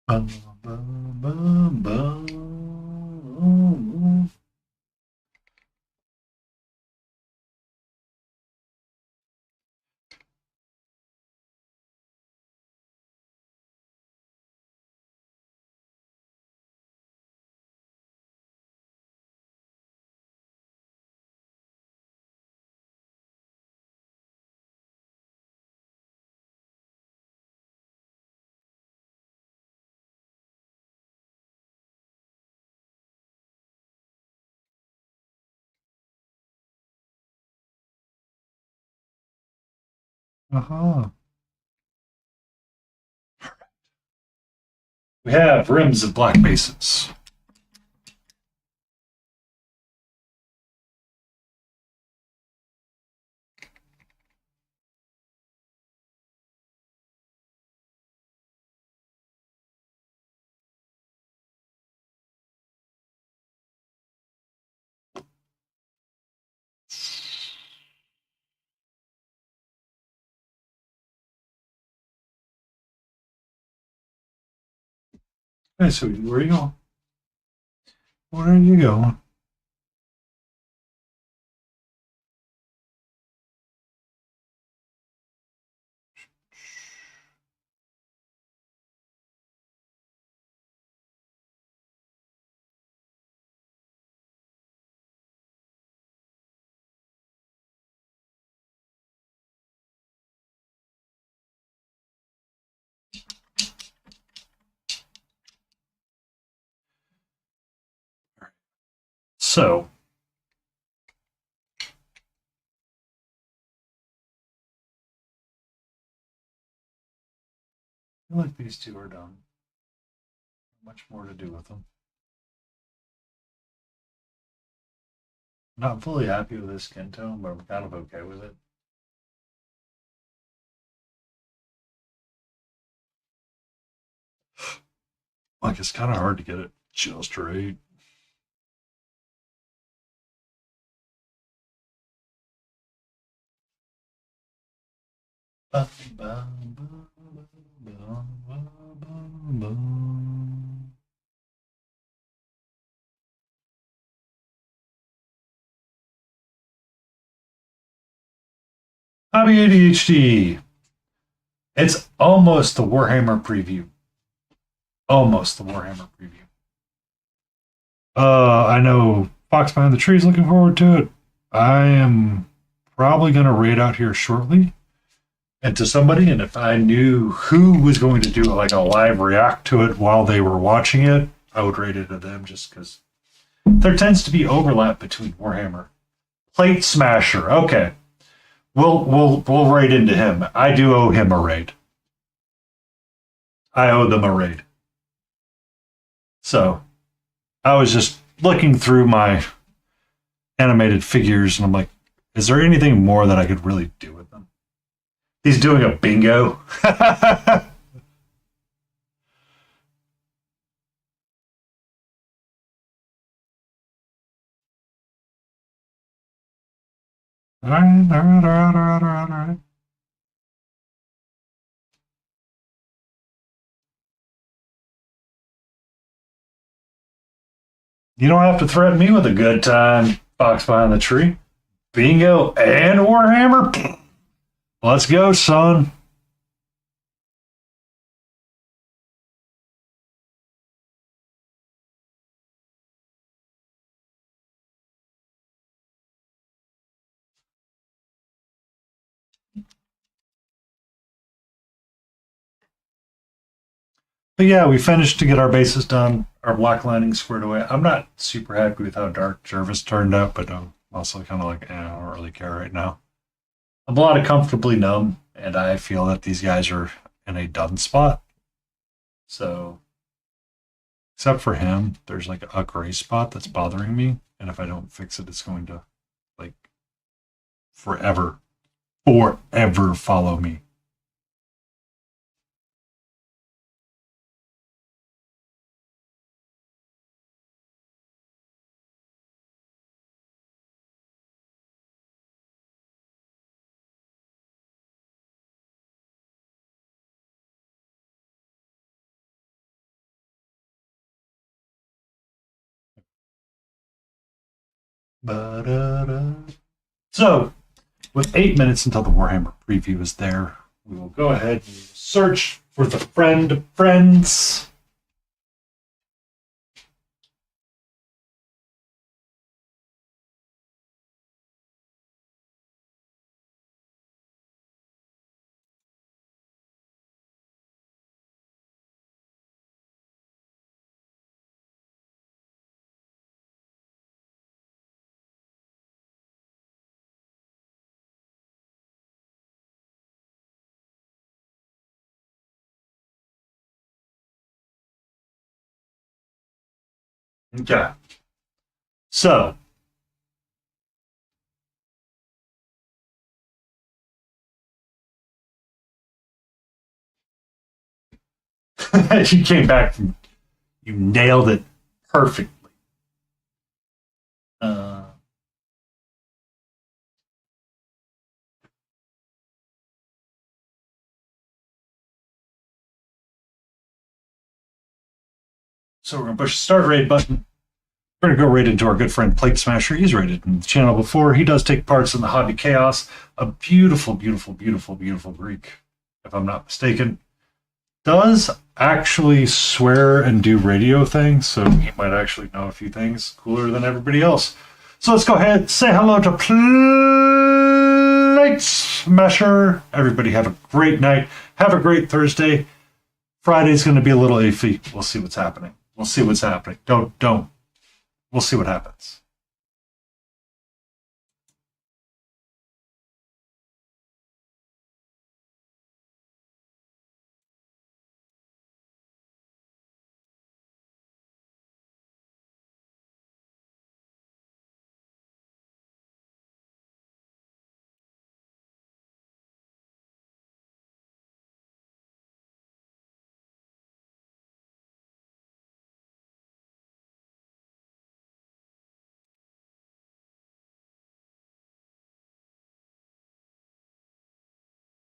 Bum, bum, bum, bum. Uh-huh. We have rims of black bases. Hey, sweetie, where are you going? Where are you going? So, I feel like these two are done. Much more to do with them. Not fully happy with this skin tone, but I'm kind of okay with it. Like, it's kind of hard to get it just right. Bum, bum, bum, bum, bum, bum. Hobby ADHD. It's almost the Warhammer preview. Almost the Warhammer preview. I know Fox Behind the Tree is looking forward to it. I am probably going to raid out here shortly and to somebody. And if I knew who was going to do like a live react to it while they were watching it, I would raid it to them just because there tends to be overlap between Warhammer. Plate Smasher. Okay. We'll raid into him. I do owe him a raid. I owe them a raid. So I was just looking through my animated figures and I'm like, is there anything more that I could really do with them? He's doing a bingo. All right, all right, all right, all right, all right, all right. You don't have to threaten me with a good time, Fox Behind the Tree. Bingo and Warhammer? Let's go, son. But yeah, we finished to get our bases done, our block lining squared away. I'm not super happy with how Dark Jervis turned out, but I'm also kind of like, I don't really care right now. I'm a lot of comfortably numb, and I feel that these guys are in a done spot. So, except for him, there's like a gray spot that's bothering me, and if I don't fix it, it's going to like forever, forever follow me. Ba-da-da. So, with 8 minutes until the Warhammer preview is there, we will go ahead and search for the friend of friends. Okay. So, you came back from, you nailed it perfectly. So we're going to push the start raid button. We're going to go right into our good friend Plate Smasher. He's rated in the channel before. He does take parts in the Hobby Chaos. A beautiful, beautiful, beautiful, beautiful Greek, if I'm not mistaken. Does actually swear and do radio things, so he might actually know a few things cooler than everybody else. So let's go ahead and say hello to Plate Smasher. Everybody have a great night. Have a great Thursday. Friday's going to be a little iffy. We'll see what's happening. We'll see what's happening. Don't. We'll see what happens.